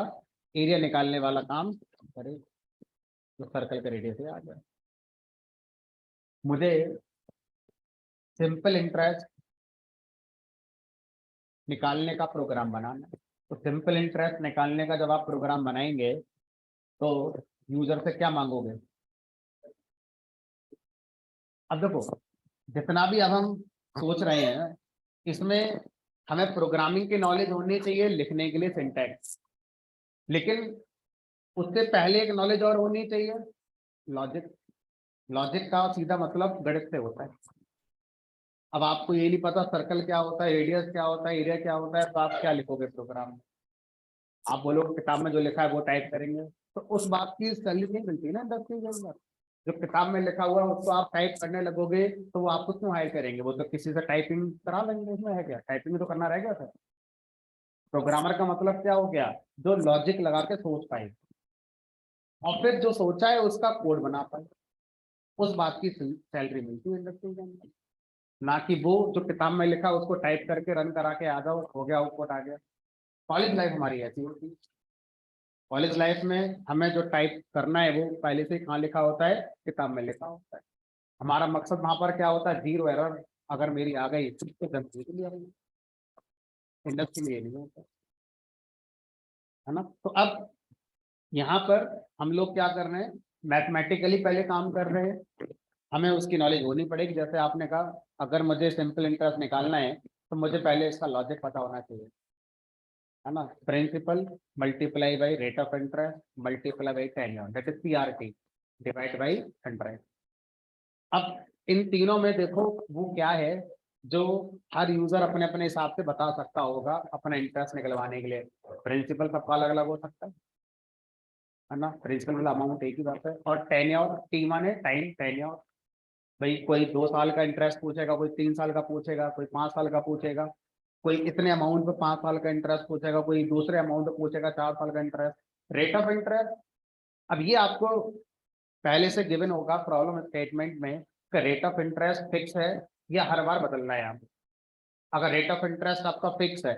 एरिया निकालने वाला काम करे, तो सर्कल का रेडियस आ जाए। मुझे सिंपल इंटरेस्ट निकालने का प्रोग्राम बनाना है। तो सिंपल इंटरेस्ट निकालने का जब आप प्रोग्राम बनाएंगे तो यूजर से क्या मांगोगे? अब देखो, जितना भी अब हम सोच रहे हैं इसमें हमें प्रोग्रामिंग की नॉलेज होनी चाहिए लिखने के लिए सिंटैक्स, लेकिन उससे पहले एक नॉलेज और होनी चाहिए, लॉजिक। लॉजिक का सीधा मतलब गणित से होता है। अब आपको ये नहीं पता सर्कल क्या होता है, रेडियस क्या होता है, एरिया क्या होता है, तो आप क्या लिखोगे प्रोग्राम में? आप बोलोगे किताब में जो लिखा है वो टाइप करेंगे, तो उस बात की सैलरी नहीं मिलती ना 10,000। जो किताब में लिखा हुआ है उसको आप टाइप करने लगोगे तो वो आपको क्यों हायर करेंगे, वो तो किसी से टाइपिंग करा लेंगे, उसमें है क्या, टाइपिंग तो करना रह गया सर। प्रोग्रामर का मतलब क्या हो गया, जो लॉजिक लगा के सोच पाए और फिर जो सोचा है उसका कोड बना पाए, उस बात की सैलरी मिलती है इंडस्ट्री के अंदर। ना कि वो जो किताब में लिखा उसको टाइप करके रन करा के आ जाओ, हो गया आउटपुट आ गया। कॉलेज लाइफ हमारी ऐसी होती है। कॉलेज लाइफ में हमें जो टाइप करना है वो पहले से कहाँ लिखा होता है, किताब में लिखा होता है। हमारा मकसद वहां पर क्या होता है, जीरो एरर अगर मेरी आ गई तो गलती के लिए आ गई, इंडस्ट्री में ये नहीं होता है ना। तो अब यहाँ पर हम लोग क्या कर रहे हैं, मैथमेटिकली पहले काम कर रहे हैं, हमें उसकी नॉलेज होनी पड़ेगी। जैसे आपने कहा अगर मुझे सिंपल इंटरेस्ट निकालना है तो मुझे पहले इसका लॉजिक पता होना चाहिए, है ना। Principal multiply by rate of interest multiply by tenure, that is PRT, divide by 100। अब इन तीनों में देखो वो क्या है जो हर यूजर अपने अपने हिसाब से बता सकता होगा अपना इंटरेस्ट निकलवाने के लिए। प्रिंसिपल सबका अलग अलग हो सकता है ना, प्रिंसिपल वाला अमाउंट एक ही बात है। और टेन्योर, टी माने टाइम, टेन्योर भाई कोई 2 साल का इंटरेस्ट पूछेगा, कोई 3 साल का पूछेगा, कोई 5 साल का पूछेगा, कोई इतने अमाउंट पे 5 साल का इंटरेस्ट पूछेगा, कोई दूसरे अमाउंट पे पूछेगा 4 साल का इंटरेस्ट। रेट ऑफ इंटरेस्ट, अब ये आपको पहले से गिवन होगा प्रॉब्लम स्टेटमेंट में कि रेट ऑफ इंटरेस्ट फिक्स है या हर बार बदलना है आपको। अगर रेट ऑफ इंटरेस्ट आपका फिक्स है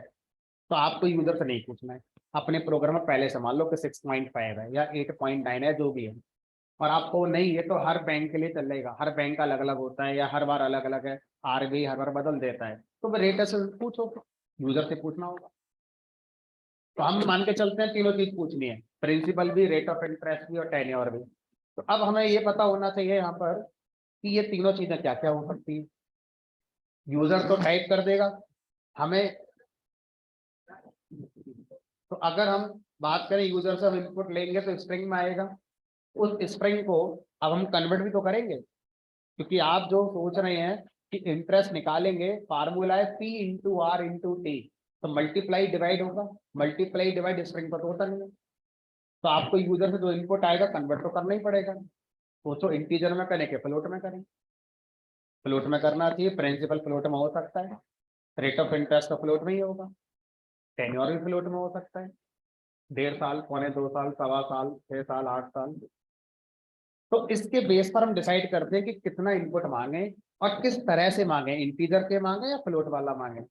तो आपको यूजर से नहीं पूछना है, अपने प्रोग्राम में पहले से मान लो कि 6.5 है या 8.9 है जो भी है, और आपको नहीं है तो हर बैंक के लिए चलेगा, हर बैंक का अलग अलग होता है या हर बार अलग अलग है, आरबीआई हर बार बदल देता है, तो रेट से पूछो, यूजर से पूछना होगा। तो हम मान के चलते हैं तीनों चीज पूछनी है, प्रिंसिपल भी, रेट ऑफ इंटरेस्ट भी और टेन्योर भी। तो अब हमें ये पता होना चाहिए यहाँ पर कि ये तीनों चीजें क्या क्या हो सकती है। यूजर तो टाइप कर देगा, हमें तो अगर हम बात करें यूजर से हम इनपुट लेंगे तो स्ट्रिंग में आएगा, उस स्ट्रिंग को अब हम कन्वर्ट भी तो करेंगे, क्योंकि आप जो सोच रहे हैं कि इंटरेस्ट निकालेंगे, फार्मूला है P into r into t, तो मल्टीप्लाई डिवाइड होगा, मल्टीप्लाई डिवाइड स्ट्रिंग पर तो होता नहीं है, तो आपको यूजर से जो इनपुट आएगा कन्वर्ट तो करना ही पड़ेगा। सोचो इंटीजर में करें कि फ्लोट में करें, फ्लोट में करना चाहिए, प्रिंसिपल फ्लोट में हो सकता है, रेट ऑफ इंटरेस्ट तो फ्लोट में ही होगा, टेन्योर भी फ्लोट में हो सकता है, 1.5 साल, 2.25 साल, 1.25 साल, 6 साल, 8 साल। तो इसके बेस पर हम डिसाइड करते हैं कि कितना इनपुट मांगे और किस तरह से मांगे, इंटीजर के मांगे या फ्लोट वाला मांगे,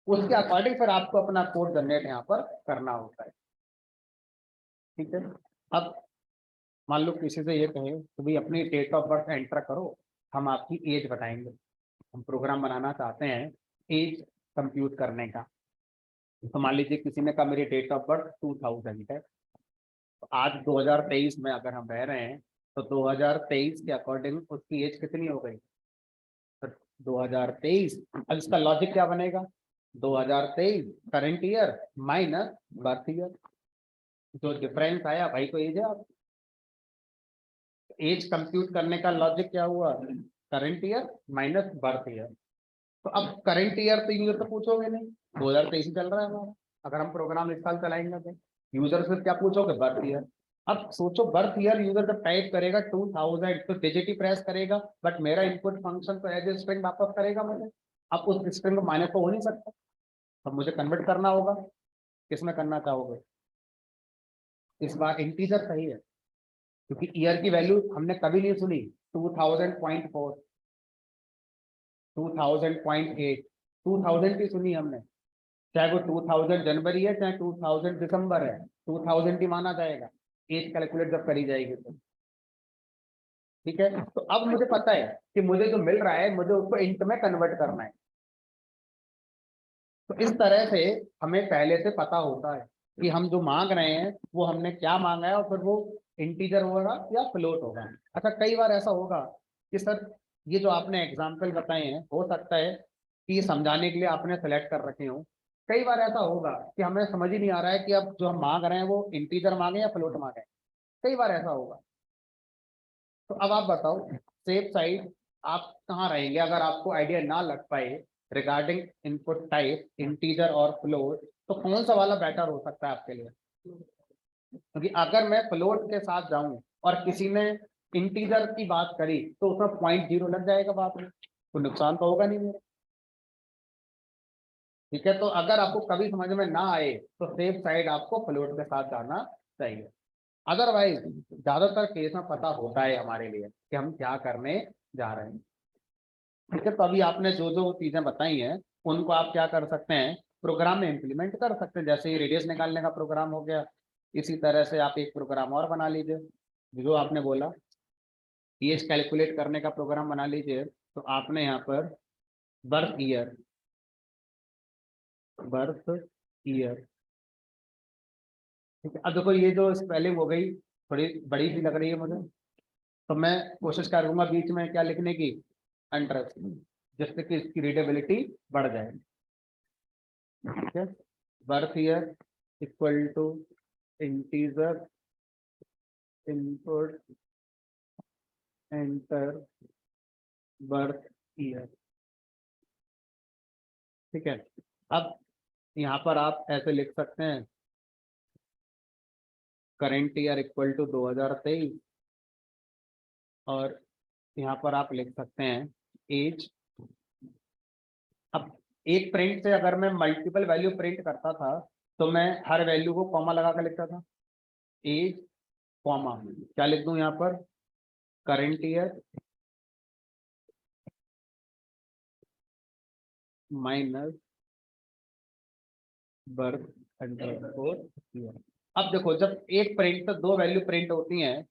उसके अकॉर्डिंग फिर आपको अपना कोड जनरेट यहाँ पर करना होता है। ठीक है, अब मान लो किसी से ये कहे तो भाई अपनी डेट ऑफ बर्थ एंटर करो, हम आपकी एज बताएंगे, हम प्रोग्राम बनाना चाहते हैं एज कंप्यूट करने का। तो मान लीजिए किसी ने कहा मेरी डेट ऑफ बर्थ 2000 है, तो आज 2023 में अगर हम रह रहे हैं तो 2023 के अकॉर्डिंग उसकी एज कितनी हो गई, तो 2023। अब इसका लॉजिक क्या बनेगा, 2023 current year minus birth year, जो डिफरेंस आया भाई को एज है। आप एज कंप्यूट करने का लॉजिक क्या हुआ, current year minus birth year. तो अब करंट ईयर तो यूजर तो पूछोगे नहीं, 2023 चल रहा है हमारा, अगर हम प्रोग्राम इस साल चलाएंगे तो यूजर से क्या पूछोगे, बर्थ ईयर। अब सोचो बर्थ ईयर यूजर जब टाइप करेगा 2000 तो डिजिट ही प्रेस करेगा, बट मेरा इनपुट फंक्शन तो एज ए स्ट्रिंग वापस करेगा मुझे। अब उस स्ट्रिंग को माइनस तो हो नहीं सकता, अब मुझे कन्वर्ट करना होगा, किसमें करना चाहोगे, इस बार इंटीजर सही है, क्योंकि ईयर की वैल्यू हमने कभी नहीं सुनी 2000.4, 2000.8, 2000 की सुनी हमने, चाहे वो 2000 जनवरी है चाहे 2000 दिसंबर है, 2000 ही माना जाएगा एज कैलकुलेट जब करी जाएगी तो। ठीक है, तो अब मुझे पता है कि मुझे जो मिल रहा है मुझे उसको इंट में कन्वर्ट करना है। तो इस तरह से हमें पहले से पता होता है कि हम जो मांग रहे हैं वो हमने क्या मांगा है और फिर वो इंटीजर होगा या फ्लोट होगा। अच्छा, कई बार ऐसा होगा कि सर ये जो आपने एग्जाम्पल बताए हैं हो सकता है कि ये समझाने के लिए आपने सेलेक्ट कर रखे हो, कई बार ऐसा होगा कि हमें समझ ही नहीं आ रहा है कि अब जो हम मांग रहे हैं वो इंटीजर मांगे या फ्लोट मांगे, कई बार ऐसा होगा। तो अब आप बताओ सेफ साइड आप कहाँ रहेंगे अगर आपको आइडिया ना लग पाए रिगार्डिंग इनपुट टाइप इंटीजर और फ्लोट, तो कौन सा वाला बेटर हो सकता है आपके लिए। क्योंकि अगर मैं फ्लोट के साथ जाऊं और किसी ने इंटीजर की बात करी तो उसमें 0.0 लग जाएगा बात में, तो नुकसान तो होगा नहीं मेरा। ठीक है, तो अगर आपको कभी समझ में ना आए तो सेफ साइड आपको फ्लोट के साथ जाना चाहिए, अदरवाइज ज्यादातर केस में पता होता है हमारे लिए कि हम क्या करने जा रहे हैं। ठीक है, तो अभी आपने जो जो चीजें बताई हैं उनको आप क्या कर सकते हैं, प्रोग्राम में इम्प्लीमेंट कर सकते हैं, जैसे रेडियस निकालने का प्रोग्राम हो गया, इसी तरह से आप एक प्रोग्राम और बना लीजिए जो आपने बोला, एज कैलकुलेट करने का प्रोग्राम बना लीजिए। तो आपने यहाँ पर बर्थ ईयर, बर्थ ईयर, ठीक है। अब देखो ये जो स्पेलिंग हो गई थोड़ी बड़ी सी लग रही है मुझे, तो मैं कोशिश करूंगा बीच में क्या लिखने की, अंडरस्क, जिससे कि इसकी रीडेबिलिटी बढ़ जाए। ठीक है, birth year equal to integer input enter birth year. ठीक है, अब यहाँ पर आप ऐसे लिख सकते हैं करेंट ईयर इक्वल टू 2023, और यहाँ पर आप लिख सकते हैं एज। अब एक प्रिंट से अगर मैं मल्टीपल वैल्यू प्रिंट करता था तो मैं हर वैल्यू को कॉमा लगा कर लिखता था, एज कॉमा क्या लिख दूं यहाँ पर, current year minus birth underscore year. अब देखो जब एक प्रिंट से दो वैल्यू प्रिंट होती हैं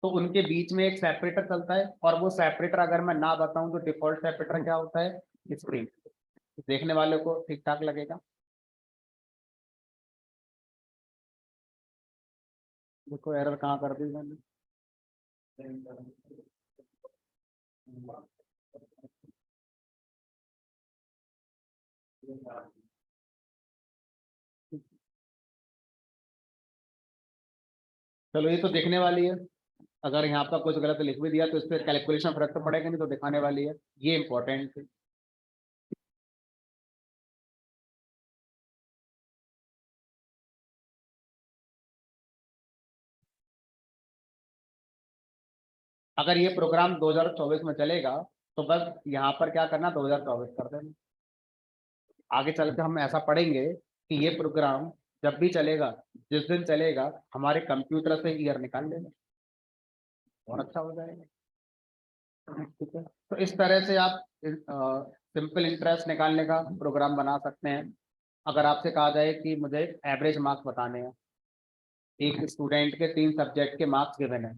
तो उनके बीच में एक सेपरेटर चलता है, और वो सेपरेटर अगर मैं ना बताऊं तो डिफॉल्ट सेपरेटर क्या होता है, स्प्रिंग। देखने वाले को ठीक ठाक लगेगा। देखो एरर कहाँ कर दी मैंने, चलो ये तो देखने वाली है, अगर यहाँ पर कुछ गलत लिख भी दिया तो इस पर कैलकुलेशन फर्क तो पड़ेगा नहीं, तो दिखाने वाली है, ये इंपॉर्टेंट है। अगर ये प्रोग्राम 2024 में चलेगा तो बस यहाँ पर क्या करना, 2024 कर देना। आगे चल के हम ऐसा पढ़ेंगे कि ये प्रोग्राम जब भी चलेगा, जिस दिन चलेगा, हमारे कंप्यूटर से ईयर निकाल लेना, और अच्छा हो जाएगा। ठीक है, तो इस तरह से आप सिंपल इंटरेस्ट निकालने का प्रोग्राम बना सकते हैं। अगर आपसे कहा जाए कि मुझे एवरेज मार्क्स बताने हैं, एक स्टूडेंट के 3 सब्जेक्ट के मार्क्स गिवन है,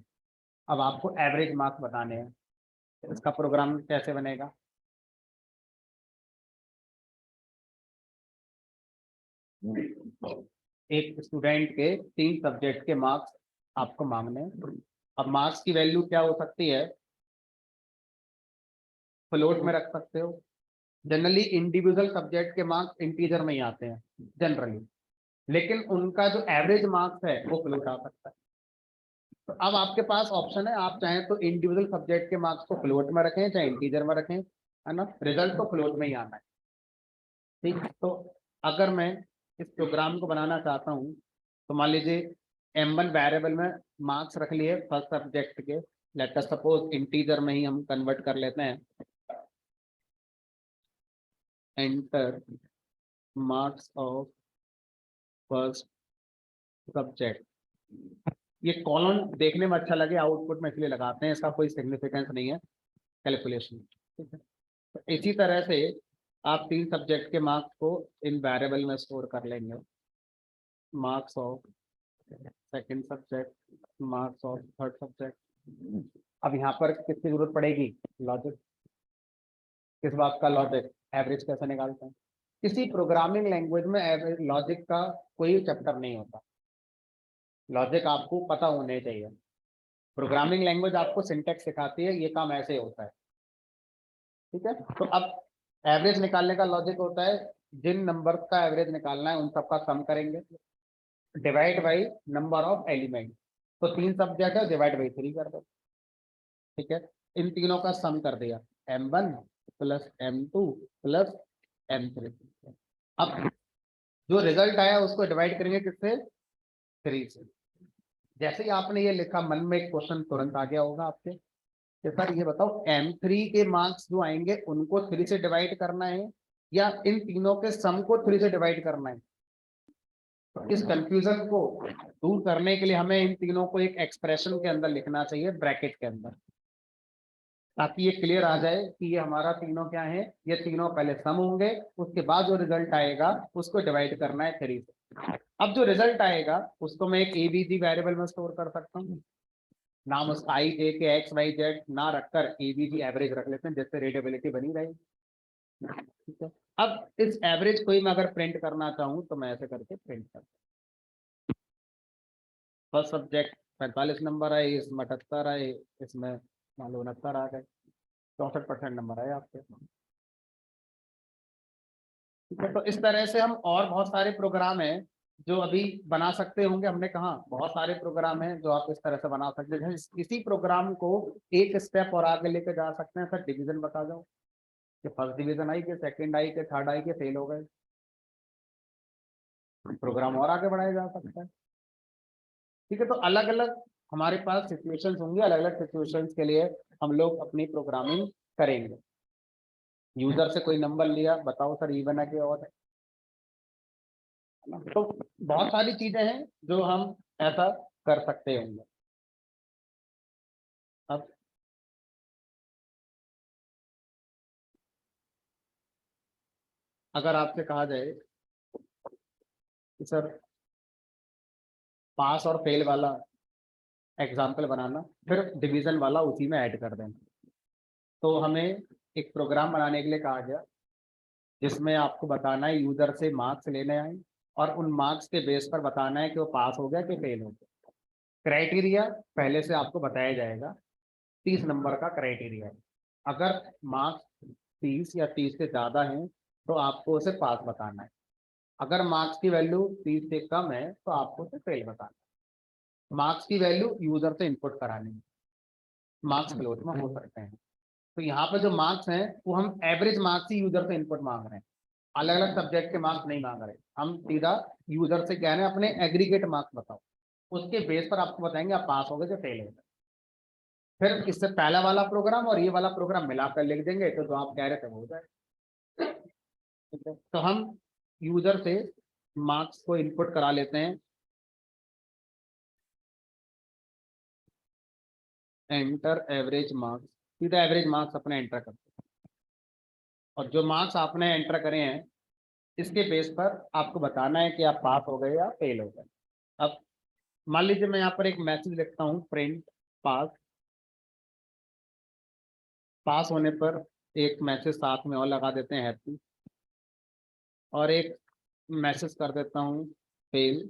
अब आपको एवरेज मार्क्स बताने हैं, तो इसका प्रोग्राम कैसे बनेगा? एक स्टूडेंट के 3 सब्जेक्ट के मार्क्स आपको मांगने हैं। अब मार्क्स की वैल्यू क्या हो सकती है, फ्लोट में रख सकते हो। जनरली इंडिविजुअल सब्जेक्ट के मार्क्स इंटीजर में ही आते हैं जनरली, लेकिन उनका जो एवरेज मार्क्स है वो फ्लोट आ सकता है। तो अब आपके पास ऑप्शन है, आप चाहें तो इंडिविजुअल सब्जेक्ट के मार्क्स को फ्लोट में रखें चाहे इंटीजर में रखें, है ना, रिजल्ट तो फ्लोट में ही आना है। ठीक, तो अगर मैं इस प्रोग्राम को बनाना चाहता हूँ तो मान लीजिए M1 वेरिएबल में मार्क्स रख लिए फर्स्ट सब्जेक्ट के, लेट अस सपोज इंटीजर में ही हम कन्वर्ट कर लेते हैं, enter marks of first subject. ये कॉलम देखने में अच्छा लगे आउटपुट में इसलिए लगाते हैं, इसका कोई सिग्निफिकेंस नहीं है कैलकुलेशन। ठीक है, तो इसी तरह से आप 3 सब्जेक्ट के मार्क्स को इन वेरिएबल में स्टोर कर लेंगे, marks of second subject, marks of third subject. अब यहाँ पर किसकी जरूरत पड़ेगी, लॉजिक। किस बात का लॉजिक, एवरेज कैसे निकालते हैं। किसी प्रोग्रामिंग लैंग्वेज में एवरेज लॉजिक का कोई चैप्टर नहीं होता, लॉजिक आपको पता होने चाहिए। प्रोग्रामिंग लैंग्वेज आपको सिंटैक्स सिखाती है, ये काम ऐसे होता है। ठीक है, तो अब एवरेज निकालने का लॉजिक होता है, जिन नंबर का एवरेज निकालना है उन सबका सम करेंगे, divide by number of element. तो 3 सब्जेक्ट है, डिवाइड बाई 3 कर दो। ठीक है, इन तीनों का सम कर दिया, M1 plus M2 plus M3। अब जो रिजल्ट आया उसको डिवाइड करेंगे किससे, 3 से। जैसे ही आपने ये लिखा, मन में एक क्वेश्चन तुरंत आ गया होगा आपके कि सर ये बताओ M3 के मार्क्स जो आएंगे उनको 3 से डिवाइड करना है या इन तीनों के सम को 3 से डिवाइड करना है। तो इस कंफ्यूजन को दूर करने के लिए हमें इन तीनों को एक एक्सप्रेशन के अंदर लिखना चाहिए, ब्रैकेट के अंदर, ताकि ये क्लियर आ जाए कि ये हमारा तीनों क्या है, ये तीनों पहले सम होंगे, उसके बाद जो रिजल्ट आएगा उसको डिवाइड करना है 3 से। अब जो रिजल्ट आएगा उसको मैं एक एबीजी वेरिएबल में स्टोर कर सकता हूँ, नाम उसका आई जे के एक्स वाई जेड ना रखकर एबीजी एवरेज रख लेते हैं, जिससे रीडेबिलिटी बनी रहेगी। ठीक है, अब इस एवरेज को ही मैं अगर प्रिंट करना चाहूँ तो मैं ऐसे करके प्रिंट करता हूँ। फर्स्ट सब्जेक्ट 45 नंबर आए, इसमें 78 आए, इसमें मान लो 69 आ गए, 64% नंबर आए आपके। ठीक है, तो इस तरह से हम और बहुत सारे प्रोग्राम हैं जो अभी बना सकते होंगे। हमने कहा बहुत सारे प्रोग्राम हैं जो आप इस तरह से बना सकते हैं। इसी प्रोग्राम को एक स्टेप और आगे लेके जा सकते हैं। सर डिवीजन बता दो कि फर्स्ट डिवीजन आई कि सेकंड आई कि थर्ड आई के फेल हो गए, प्रोग्राम और आगे बढ़ाया जा सकता है। ठीक है, तो अलग अलग हमारे पास सिचुएशंस होंगी, अलग अलग सिचुएशंस के लिए हम लोग अपनी प्रोग्रामिंग करेंगे। यूजर से कोई नंबर लिया, बताओ सर इवन है कि ऑड है, तो बहुत सारी चीजें हैं जो हम ऐसा कर सकते होंगे। अब अगर आपसे कहा जाए कि सर पास और फेल वाला एग्जाम्पल बनाना, फिर डिवीजन वाला उसी में ऐड कर दें, तो हमें एक प्रोग्राम बनाने के लिए कहा गया जिसमें आपको बताना है यूजर से मार्क्स लेने आए और उन मार्क्स के बेस पर बताना है कि वो पास हो गया कि फेल हो गया। क्राइटेरिया पहले से आपको बताया जाएगा, 30 नंबर का क्राइटेरिया है। अगर मार्क्स 30 या 30 से ज़्यादा हैं तो आपको उसे पास बताना है, अगर मार्क्स की वैल्यू 30 से कम है तो आपको उसे फेल बताना है। मार्क्स की वैल्यू यूजर से इनपुट करानी है, मार्क्स फ्लोट में हो सकते हैं। तो यहाँ पर जो मार्क्स हैं वो हम एवरेज मार्क्स ही यूजर से इनपुट मांग रहे हैं, अलग अलग सब्जेक्ट के मार्क्स नहीं मांग रहे, हम सीधा यूजर से कह रहे हैं अपने एग्रीगेट मार्क्स बताओ, उसके बेस पर आपको बताएंगे आप पास हो गए या फेल हो गए। फिर इससे पहला वाला प्रोग्राम और ये वाला प्रोग्राम मिलाकर लिख देंगे तो जो आप कह रहे थे वो हो जाए। ठीक है, तो हम यूजर से मार्क्स को इनपुट करा लेते हैं, एंटर एवरेज मार्क्स, सीधा एवरेज मार्क्स अपने एंटर करते हैं और जो मार्क्स आपने एंटर करे हैं इसके बेस पर आपको बताना है कि आप पास हो गए या फेल हो गए। अब मान लीजिए मैं यहाँ पर एक मैसेज लिखता हूँ, प्रिंट पास, पास होने पर एक मैसेज साथ में और लगा देते हैं हैप्पी, और एक मैसेज कर देता हूँ फेल,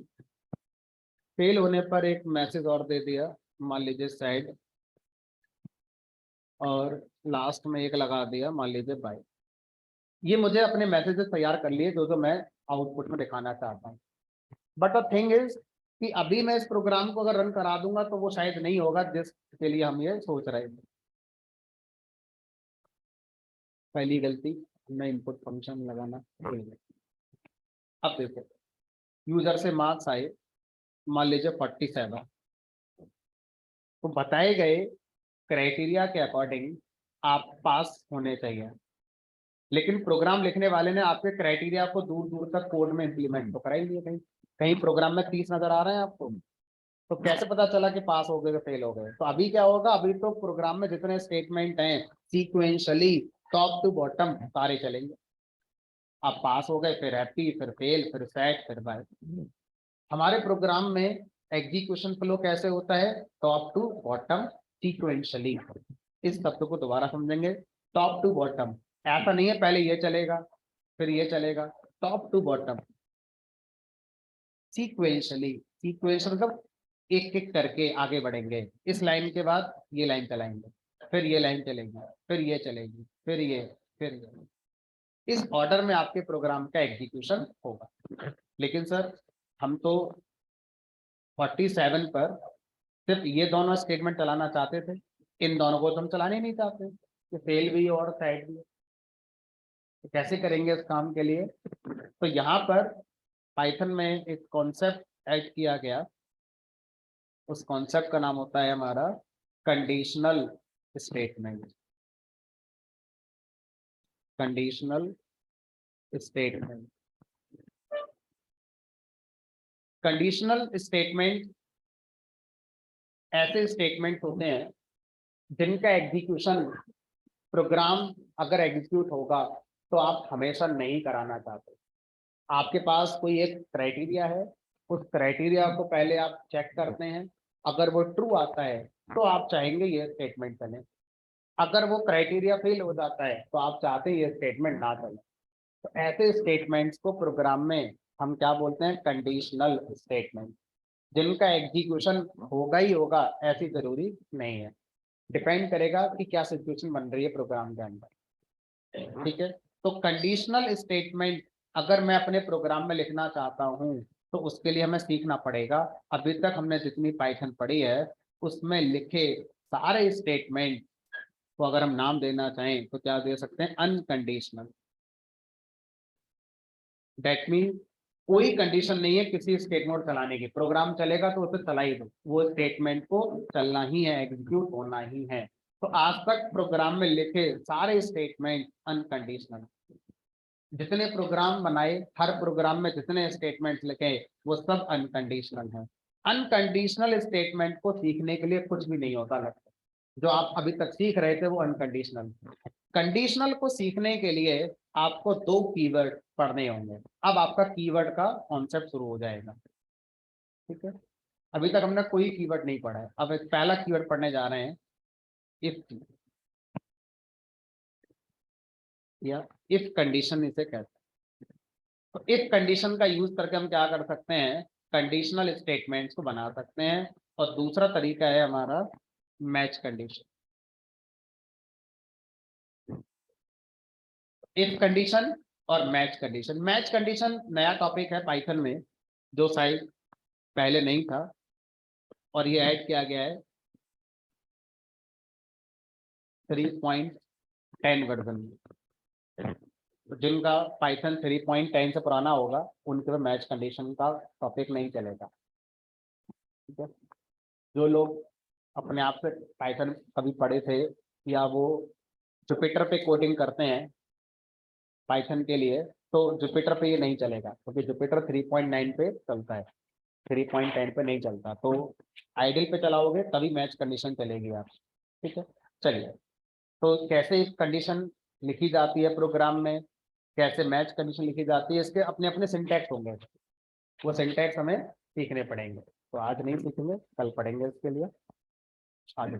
फेल होने पर एक मैसेज और दे दिया मान लीजिए सैड, और लास्ट में एक लगा दिया मान लीजिए बाय। ये मुझे अपने मैसेजेस तैयार कर लिए जो मैं आउटपुट में दिखाना चाहता हूँ। बट द थिंग इज कि अभी मैं इस प्रोग्राम को अगर रन करा दूंगा तो वो शायद नहीं होगा जिसके लिए हम ये सोच रहे थे। पहली गलती, मैं इनपुट फंक्शन लगाना भूल गया। अब देखो यूजर से मार्क्स आए मान लीजिए 47, तो बताए गए क्राइटेरिया के अकॉर्डिंग आप पास होने चाहिए, लेकिन प्रोग्राम लिखने वाले ने आपके क्राइटेरिया को दूर दूर तक कोड में इंप्लीमेंट तो करा ही नहीं, कहीं कहीं प्रोग्राम में 30 नजर आ रहे हैं आपको, तो कैसे पता चला कि पास हो गए या फेल हो गए। तो अभी क्या होगा, अभी तो प्रोग्राम में जितने स्टेटमेंट हैं सीक्वेंशियली टॉप टू बॉटम सारे चलेंगे, आप पास हो गए फिर हैप्पी फिर फेल फिर सैड फिर बाय। हमारे प्रोग्राम में एग्जीक्यूशन फ्लो कैसे होता है, टॉप टू बॉटम सीक्वेंशियली। इस शब्द को दोबारा समझेंगे, टॉप टू बॉटम, ऐसा नहीं है पहले ये चलेगा फिर ये चलेगा, top to bottom sequentially, sequential मतलब एक एक करके आगे बढ़ेंगे, इस लाइन के बाद ये लाइन चलाएंगे फिर ये लाइन चलेगी फिर ये चलेगी फिर ये, इस ऑर्डर में आपके प्रोग्राम का एग्जीक्यूशन होगा। लेकिन सर हम तो 47 पर सिर्फ ये दोनों स्टेटमेंट चलाना चाहते थे, इन दोनों को तो हम चलाने नहीं चाहते कि फेल भी और साइड भी, तो कैसे करेंगे इस काम के लिए। तो यहाँ पर पाइथन में एक कॉन्सेप्ट ऐड किया गया, उस कॉन्सेप्ट का नाम होता है हमारा conditional statement. Conditional statement, conditional statement ऐसे स्टेटमेंट होते हैं जिनका एग्जीक्यूशन, प्रोग्राम अगर एग्जीक्यूट होगा तो आप हमेशा नहीं कराना चाहते। आपके पास कोई एक क्राइटेरिया है, उस क्राइटेरिया को पहले आप चेक करते हैं, अगर वो ट्रू आता है तो आप चाहेंगे ये स्टेटमेंट चले, अगर वो क्राइटेरिया फेल हो जाता है तो आप चाहते हैं ये स्टेटमेंट ना चले। तो ऐसे स्टेटमेंट्स को प्रोग्राम में हम क्या बोलते हैं, कंडीशनल स्टेटमेंट, जिनका एग्जीक्यूशन होगा ही होगा ऐसी जरूरी नहीं है, डिपेंड करेगा कि क्या सिचुएशन बन रही है प्रोग्राम के अंदर। ठीक है, तो कंडीशनल स्टेटमेंट अगर मैं अपने प्रोग्राम में लिखना चाहता हूं तो उसके लिए हमें सीखना पड़ेगा। अभी तक हमने जितनी पाइथन पढ़ी है उसमें लिखे सारे स्टेटमेंट को अगर हम नाम देना चाहें तो क्या दे सकते हैं, अनकंडीशनल। दैट मीन कोई कंडीशन नहीं है किसी स्टेटमेंट चलाने की, प्रोग्राम चलेगा तो उसे चला ही दो, वो स्टेटमेंट को चलना ही है, एग्जीक्यूट होना ही है। तो आज तक प्रोग्राम में लिखे सारे स्टेटमेंट अनकंडीशनल, जितने प्रोग्राम बनाए हर प्रोग्राम में जितने स्टेटमेंट लिखे वो सब अनकंडीशनल है। अनकंडीशनल स्टेटमेंट को सीखने के लिए कुछ भी नहीं होता लगता, जो आप अभी तक सीख रहे थे वो अनकंडीशनल। कंडीशनल को सीखने के लिए आपको 2 कीवर्ड पढ़ने होंगे, अब आपका कीवर्ड का कॉन्सेप्ट शुरू हो जाएगा। ठीक है, अभी तक हमने कोई कीवर्ड नहीं पढ़ा है, अब एक पहला कीवर्ड पढ़ने जा रहे हैं, इफ, या इफ कंडीशन इसे कहते हैं। तो इफ कंडीशन का यूज करके हम क्या कर सकते हैं, कंडीशनल स्टेटमेंट्स को बना सकते हैं। और दूसरा तरीका है हमारा मैच कंडीशन। इफ कंडीशन और मैच कंडीशन, मैच कंडीशन नया टॉपिक है पाइथन में जो शायद पहले नहीं था, और ये ऐड किया गया है 3.10 वर्जन में। तो जिनका पाइथन 3.10 से पुराना होगा उनके पे मैच कंडीशन का टॉपिक नहीं चलेगा, ठीक है। जो लोग अपने आप से पाइथन कभी पढ़े थे या वो जुपिटर पे कोडिंग करते हैं पाइथन के लिए, तो जुपिटर पे ये नहीं चलेगा क्योंकि जुपिटर 3.9 पे चलता है, 3.10 पे नहीं चलता। तो आइडियल पे चलाओगे तभी मैच कंडीशन चलेगी आप, ठीक है। चलिए, तो कैसे कंडीशन लिखी जाती है प्रोग्राम में, कैसे मैच कंडीशन लिखी जाती है, इसके अपने अपने सिंटैक्स होंगे, वो सिंटैक्स हमें सीखने पड़ेंगे। तो आज नहीं सीखेंगे, कल पढ़ेंगे इसके लिए। आगे